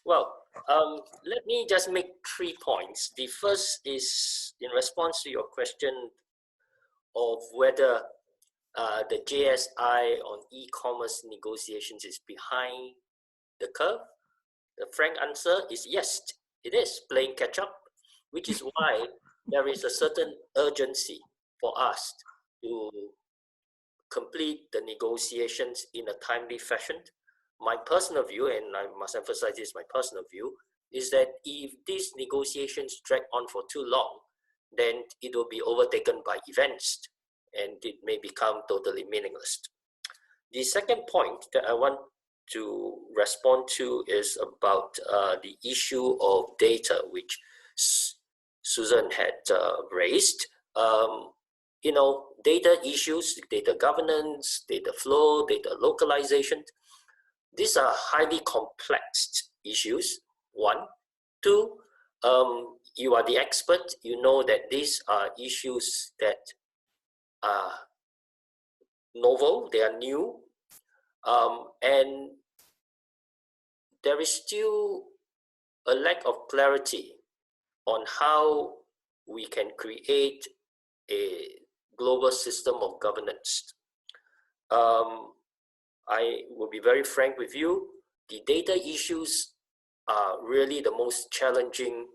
Well, let me just make 3 points. The first is in response to your question of whether the JSI on e-commerce negotiations is behind the curve. The frank answer is yes, it is playing catch up, which is why there is a certain urgency for us to complete the negotiations in a timely fashion. My personal view, and I must emphasize this, my personal view, is that if these negotiations drag on for too long, then it will be overtaken by events and it may become totally meaningless. The second point that I want to respond to is about the issue of data, which Susan had raised. You know, data issues, data governance, data flow, data localization, these are highly complex issues, one. Two, you are the expert, you know that these are issues that are novel, they are new, and there is still a lack of clarity on how we can create a global system of governance. I will be very frank with you, the data issues are really the most challenging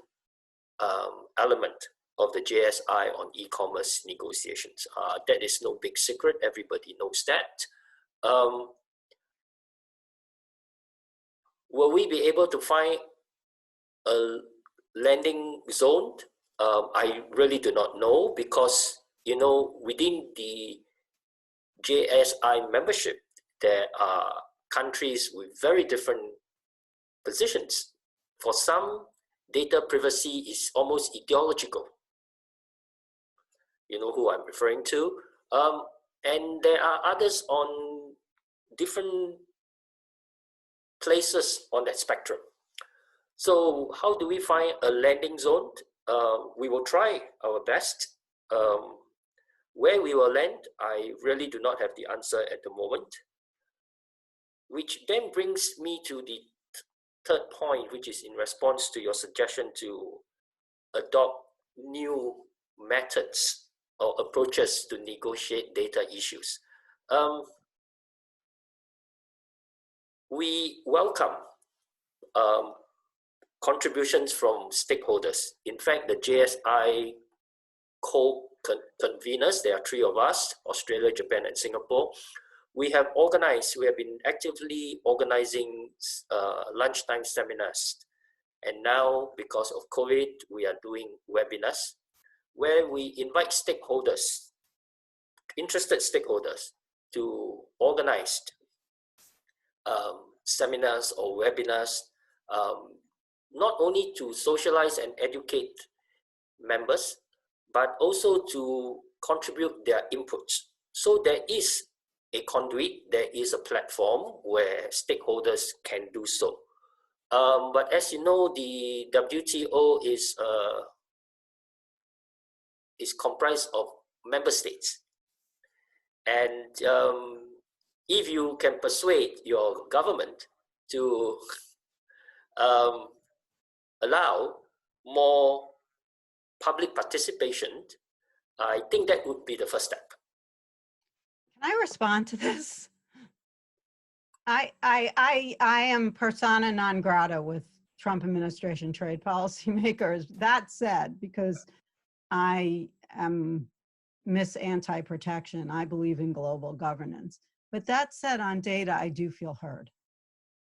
element of the JSI on e-commerce negotiations. That is no big secret, everybody knows that. Will we be able to find a landing zone? I really do not know, because, you know, within the JSI membership, there are countries with very different positions. For some, data privacy is almost ideological. You know who I'm referring to. And there are others on different places on that spectrum. So how do we find a landing zone? We will try our best. Where we will land, I really do not have the answer at the moment. Which then brings me to the third point, which is in response to your suggestion to adopt new methods or approaches to negotiate data issues. We welcome contributions from stakeholders. In fact, the JSI co-conveners, there are 3 of us, Australia, Japan, and Singapore. We have been actively organizing lunchtime seminars. And now, because of COVID, we are doing webinars where we invite stakeholders, interested stakeholders, to organize seminars or webinars, not only to socialize and educate members, but also to contribute their inputs. So there is a conduit, there is a platform where stakeholders can do so. But as you know, the WTO is comprised of member states. And if you can persuade your government to allow more public participation, I think that would be the first step. Can I respond to this? I am persona non grata with Trump administration trade policy makers. That said, because I am Miss Anti-Protection, I believe in global governance. But that said, on data, I do feel heard.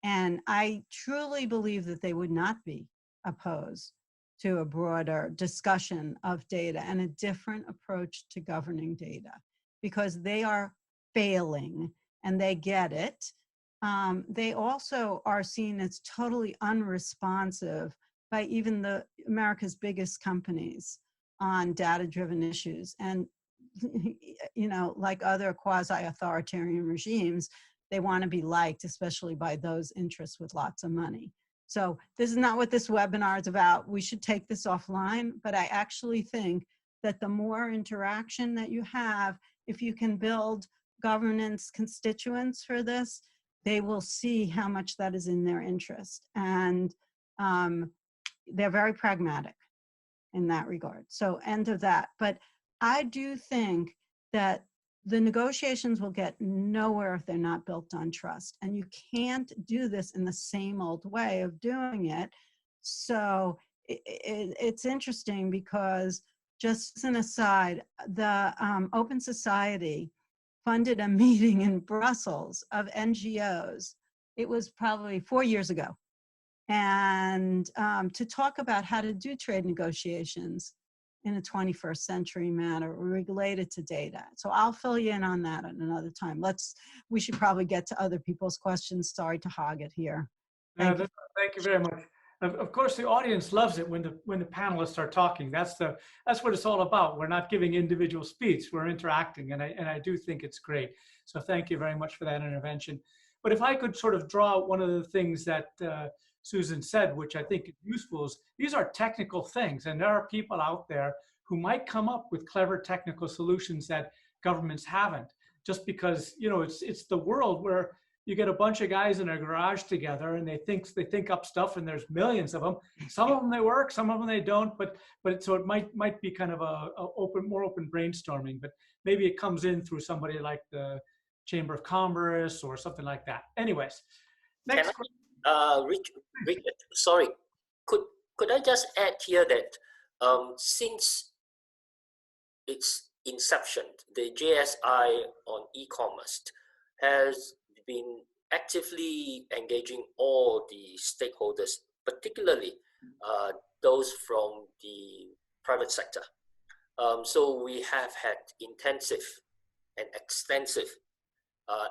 And I truly believe that they would not be opposed to a broader discussion of data and a different approach to governing data, because they are failing and they get it. They also are seen as totally unresponsive by even the America's biggest companies on data-driven issues. And, you know, like other quasi-authoritarian regimes, they want to be liked, especially by those interests with lots of money. So this is not what this webinar is about. We should take this offline, but I actually think that the more interaction that you have, if you can build governance constituents for this, they will see how much that is in their interest. And they're very pragmatic in that regard. So end of that. But I do think that the negotiations will get nowhere if they're not built on trust. And you can't do this in the same old way of doing it. So it's interesting because just as an aside, the Open Society funded a meeting in Brussels of NGOs. It was probably 4 years ago. And to talk about how to do trade negotiations in a 21st century manner related to data. So I'll fill you in on that at another time. We should probably get to other people's questions. Sorry to hog it here. Thank you. Thank you very much. Of course, the audience loves it when the panelists are talking. That's what it's all about. We're not giving individual speech. We're interacting, and I do think it's great. So thank you very much for that intervention. But if I could sort of draw out one of the things that Susan said, which I think is useful, is these are technical things, and there are people out there who might come up with clever technical solutions that governments haven't. Just because it's the world where you get a bunch of guys in a garage together and they think up stuff, and there's millions of them. Some of them they work, some of them they don't. But so it might be kind of more open brainstorming. But maybe it comes in through somebody like the Chamber of Commerce or something like that. Anyways, next question. Richard, sorry, could I just add here that since its inception, the JSI on e-commerce has been actively engaging all the stakeholders, particularly those from the private sector. So we have had intensive and extensive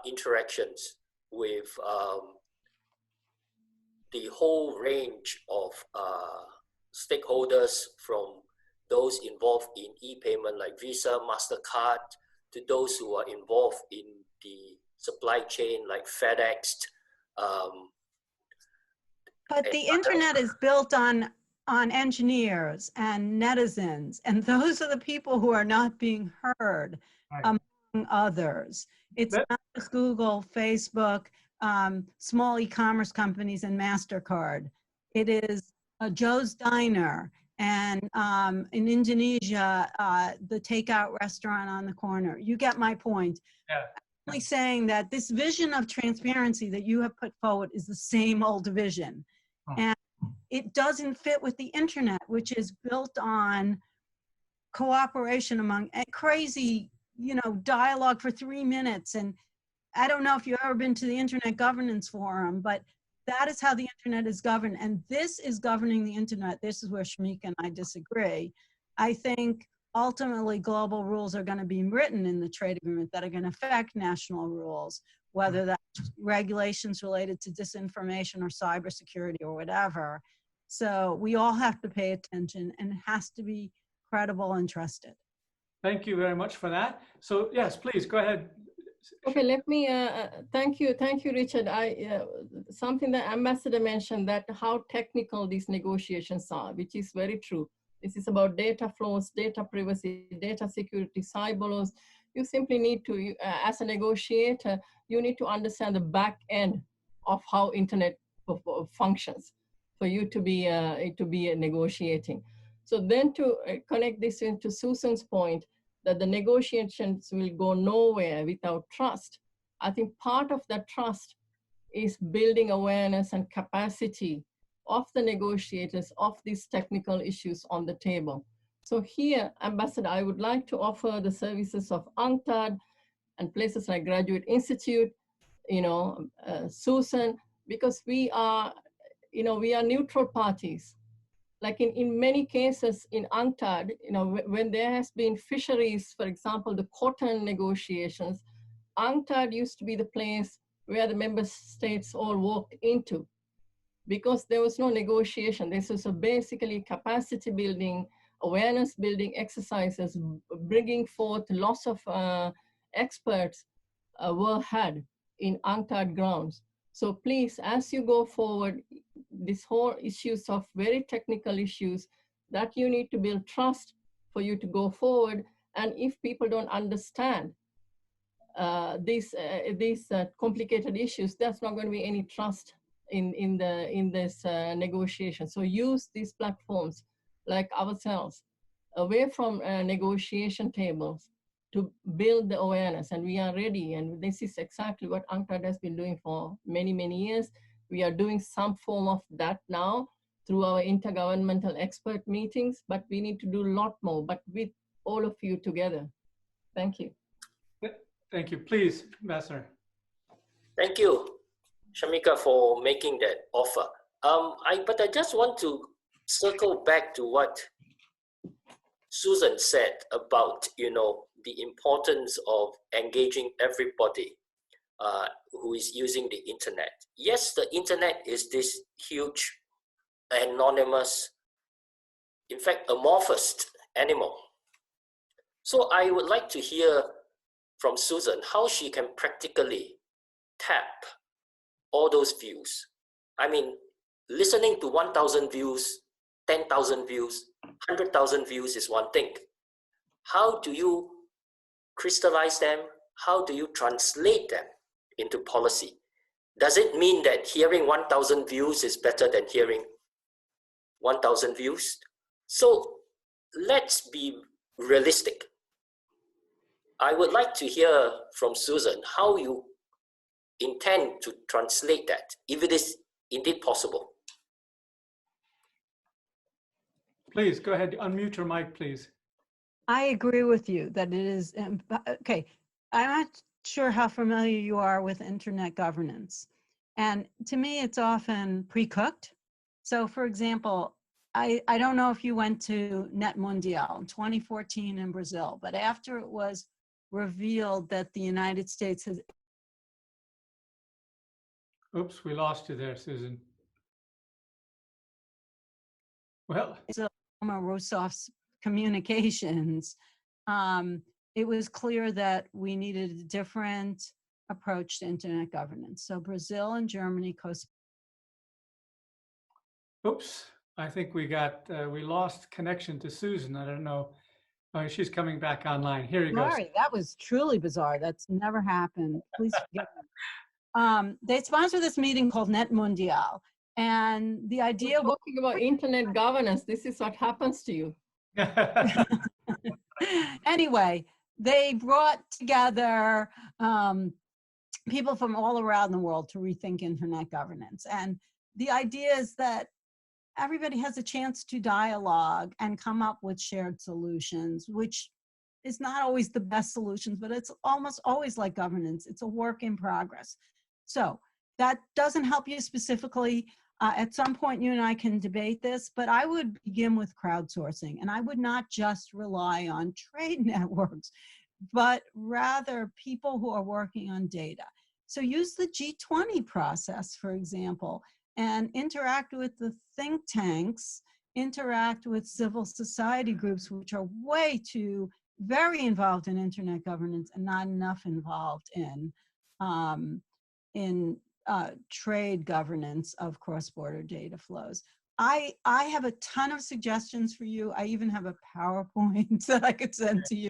interactions with the whole range of stakeholders, from those involved in e-payment like Visa, MasterCard, to those who are involved in the supply chain like FedEx. But the internet is built on engineers and netizens, and those are the people who are not being heard, Right. among others. It's not just Google, Facebook, small e-commerce companies, and MasterCard. It is Joe's Diner, and in Indonesia, the takeout restaurant on the corner. You get my point. Yeah. I'm only saying that this vision of transparency that you have put forward is the same old vision. Oh. And it doesn't fit with the internet, which is built on cooperation among crazy, dialogue for 3 minutes. And I don't know if you've ever been to the Internet Governance Forum, but that is how the internet is governed. And this is governing the internet. This is where Shamika and I disagree. I think ultimately global rules are going to be written in the trade agreement that are going to affect national rules, whether that's regulations related to disinformation or cybersecurity or whatever. So we all have to pay attention, and it has to be credible and trusted. Thank you very much for that. So yes, please go ahead. Okay, let me, thank you, Richard. Something that Ambassador mentioned, that how technical these negotiations are, which is very true. This is about data flows, data privacy, data security, cyber laws. You simply need to, as a negotiator, you need to understand the back end of how internet functions for you to be negotiating. So then to connect this into Susan's point, that the negotiations will go nowhere without trust. I think part of that trust is building awareness and capacity of the negotiators of these technical issues on the table. So here, Ambassador, I would like to offer the services of UNCTAD and places like Graduate Institute, Susan, because we are neutral parties. Like in many cases in UNCTAD, when there has been fisheries, for example, the cotton negotiations, UNCTAD used to be the place where the member states all walked into, because there was no negotiation. This was basically capacity building, awareness building exercises, bringing forth lots of experts were had in UNCTAD grounds. So please, as you go forward, this whole issues of very technical issues, that you need to build trust for you to go forward. And if people don't understand these complicated issues, there's not going to be any trust in this negotiation. So use these platforms like ourselves away from negotiation tables to build the awareness, and we are ready. And this is exactly what UNCTAD has been doing for many, many years. We are doing some form of that now through our intergovernmental expert meetings, but we need to do a lot more, but with all of you together. Thank you. Thank you. Please, Ambassador. Thank you, Shamika, for making that offer. But I just want to circle back to what Susan said about, the importance of engaging everybody who is using the internet. Yes, the internet is this huge, anonymous, in fact, amorphous animal. So I would like to hear from Susan how she can practically tap all those views. I mean, listening to 1,000 views, 10,000 views, 100,000 views is one thing. How do you crystallize them? How do you translate them into policy? Does it mean that hearing 1,000 views is better than hearing 1,000 views? So let's be realistic. I would like to hear from Susan how you intend to translate that, if it is indeed possible. Please go ahead, unmute your mic, please. I agree with you that it is, okay, I'm not sure how familiar you are with internet governance. And to me, it's often pre-cooked. So for example, I don't know if you went to Net Mundial in 2014 in Brazil, but after it was revealed that the United States has... Oops, we lost you there, Susan. Well, Rosoff's communications, it was clear that we needed a different approach to internet governance. So Brazil and Germany oops, I think we lost connection to Susan. I don't know. Oh, she's coming back online. Here you go. Sorry, that was truly bizarre. That's never happened. Please forgive me. They sponsored this meeting called Net Mundial. And the idea We're talking about internet governance. This is what happens to you. Anyway, they brought together people from all around the world to rethink internet governance. And the idea is that everybody has a chance to dialogue and come up with shared solutions, which is not always the best solutions, but it's almost always like governance. It's a work in progress. So that doesn't help you specifically. At some point, you and I can debate this, but I would begin with crowdsourcing, and I would not just rely on trade networks, but rather people who are working on data. So use the G20 process, for example, and interact with the think tanks, interact with civil society groups, which are way too very involved in internet governance and not enough involved in trade governance of cross-border data flows. I have a ton of suggestions for you. I even have a PowerPoint that I could send to you,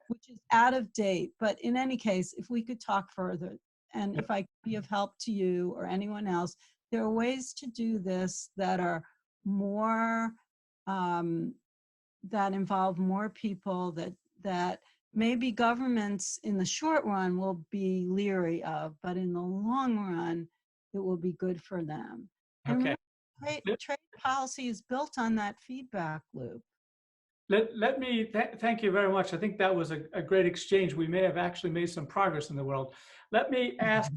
which is out of date. But in any case, if we could talk further, and if I could be of help to you or anyone else, there are ways to do this that are more, that involve more people, that maybe governments in the short run will be leery of, but in the long run, it will be good for them. Okay. And trade policy is built on that feedback loop. Let me thank you very much. I think that was a great exchange. We may have actually made some progress in the world. Let me ask,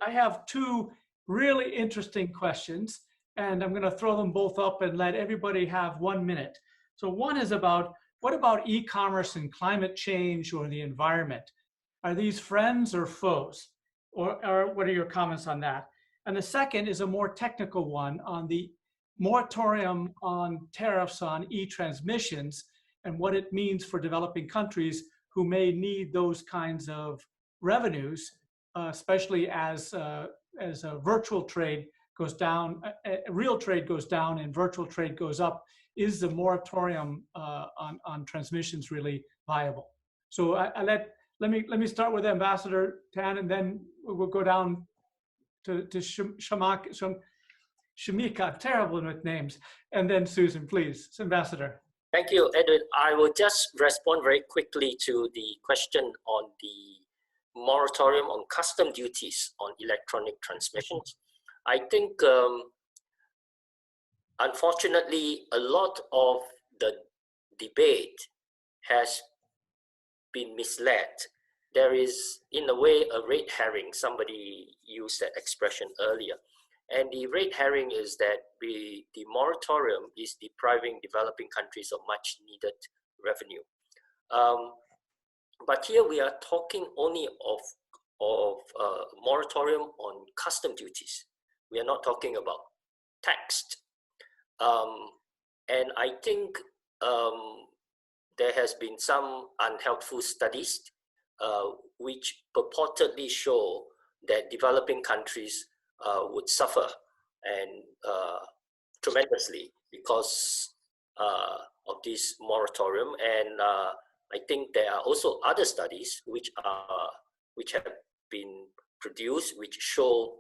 I have two really interesting questions, and I'm going to throw them both up and let everybody have 1 minute. So one is about, what about e-commerce and climate change or the environment? Are these friends or foes? Or what are your comments on that? And the second is a more technical one on the moratorium on tariffs on e-transmissions and what it means for developing countries who may need those kinds of revenues, especially as virtual trade goes down, real trade goes down and virtual trade goes up. Is the moratorium on transmissions really viable? So let me start with Ambassador Tan, and then we'll go down to Shamika. I'm terrible with names, and then Susan, please, Ambassador. Thank you, Edwin. I will just respond very quickly to the question on the moratorium on custom duties on electronic transmissions. I think unfortunately, a lot of the debate has been misled. There is, in a way, a red herring. Somebody used that expression earlier. And the red herring is that the moratorium is depriving developing countries of much needed revenue. But here we are talking only of moratorium on custom duties. We are not talking about tax. And I think there has been some unhelpful studies which purportedly show that developing countries would suffer and tremendously because of this moratorium. And I think there are also other studies which have been produced which show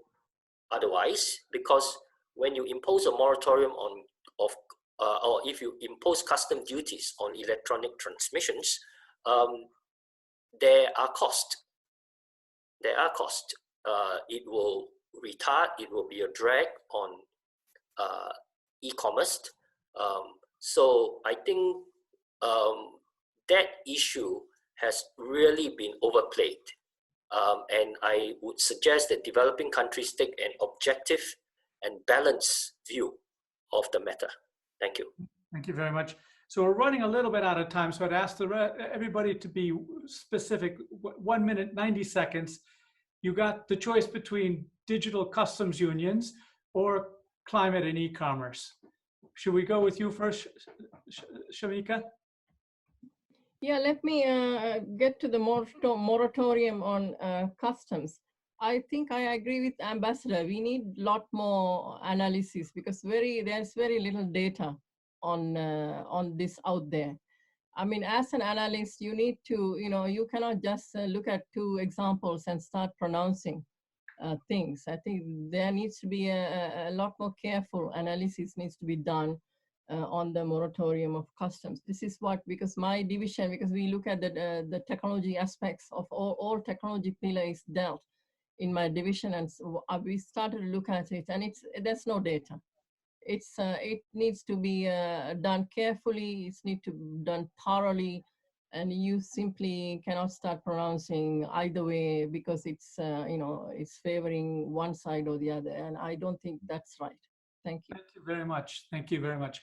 otherwise, because when you impose a moratorium on or if you impose custom duties on electronic transmissions, there are costs. There are costs. It will retard, it will be a drag on e-commerce. So I think that issue has really been overplayed. And I would suggest that developing countries take an objective and balanced view of the matter. Thank you. Thank you very much. So we're running a little bit out of time, so I'd ask everybody to be specific. 1 minute, 90 seconds. You got the choice between digital customs unions or climate and e-commerce. Should we go with you first, Shamika? Yeah, let me get to the moratorium on customs. I think I agree with Ambassador. We need a lot more analysis because there's very little data on this out there. I mean, as an analyst, you need to, you cannot just look at 2 examples and start pronouncing things. I think there needs to be a lot more careful analysis needs to be done on the moratorium of customs. This is because my division, because we look at the technology aspects of all technology pillars dealt in my division, and so we started to look at it, and there's no data. It needs to be done carefully. It needs to be done thoroughly, and you simply cannot start pronouncing either way because it's it's favoring one side or the other, and I don't think that's right. Thank you. Thank you very much. Thank you very much.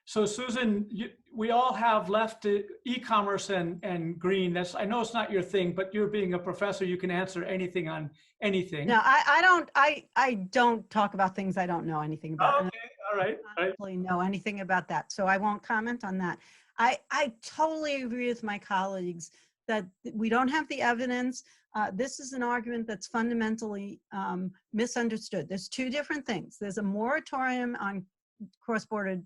So Susan, we all have left e-commerce and green. I know it's not your thing, but you're being a professor, you can answer anything on anything. No, I don't talk about things I don't know anything about. Okay, all right. I don't really know anything about that, so I won't comment on that. I totally agree with my colleagues that we don't have the evidence. This is an argument that's fundamentally misunderstood. There's 2 different things. There's a moratorium on cross-border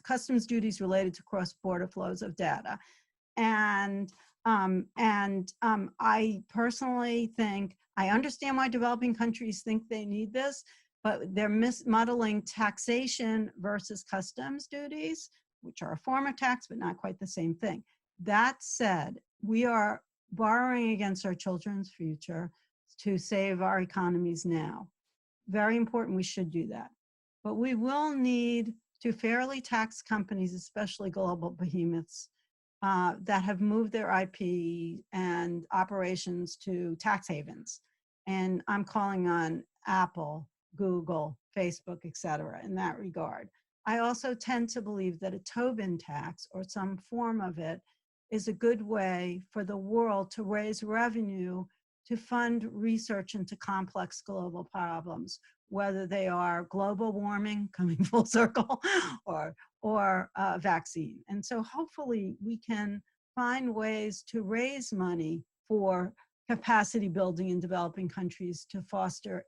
customs duties related to cross-border flows of data. And I personally think, I understand why developing countries think they need this, but they're mismodeling taxation versus customs duties, which are a form of tax, but not quite the same thing. That said, we are borrowing against our children's future to save our economies now. Very important, we should do that. But we will need to fairly tax companies, especially global behemoths, that have moved their IP and operations to tax havens. And I'm calling on Apple, Google, Facebook, et cetera, in that regard. I also tend to believe that a Tobin tax or some form of it is a good way for the world to raise revenue to fund research into complex global problems, whether they are global warming, coming full circle, or vaccine. And so hopefully we can find ways to raise money for capacity building in developing countries to foster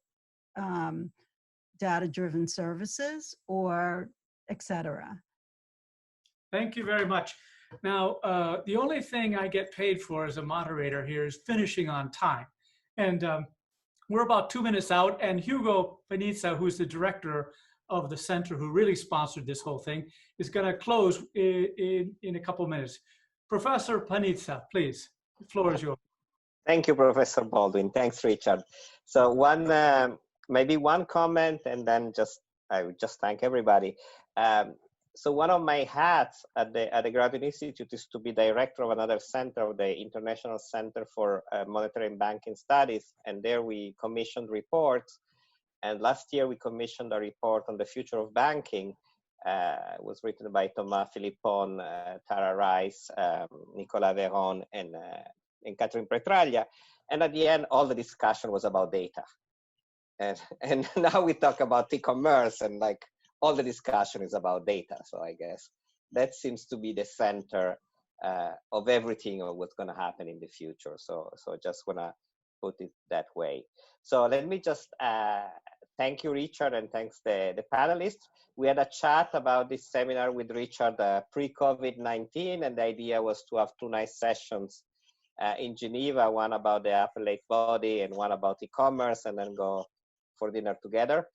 data-driven services or et cetera. Thank you very much. Now, the only thing I get paid for as a moderator here is finishing on time. And we're about 2 minutes out, and Hugo Panizza, who's the director of the center who really sponsored this whole thing, is going to close in a couple minutes. Professor Panizza, please, the floor is yours. Thank you, Professor Baldwin. Thanks, Richard. So maybe one comment and then just I would just thank everybody. So one of my hats at the Graduate Institute is to be director of another center, of the International Center for Monetary and Banking Studies. And there we commissioned reports. And last year we commissioned a report on the future of banking. It was written by Thomas Philippon, Tara Rice, Nicolas Veron, and Catherine Petraglia. And at the end, all the discussion was about data. And now we talk about e-commerce, and like all the discussion is about data. So I guess that seems to be the center of everything of what's going to happen in the future. So just want to put it that way. So let me just thank you, Richard, and thanks the panelists. We had a chat about this seminar with Richard pre-COVID-19, and the idea was to have 2 nice sessions in Geneva, one about the appellate body and one about e-commerce, and then go for dinner together.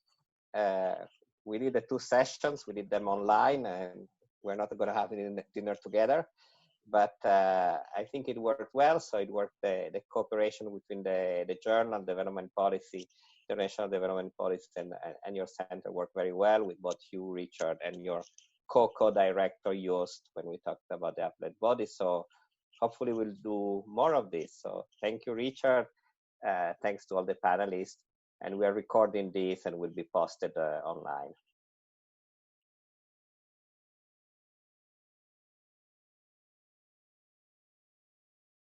We did the 2 sessions, we did them online, and we're not going to have dinner together. But I think it worked well. So it worked, the cooperation between the journal, development policy, international development policy, and your center worked very well with both you, Richard, and your co-director, Joost, when we talked about the appellate body. So hopefully we'll do more of this. So thank you, Richard. Thanks to all the panelists. And we are recording this and will be posted online.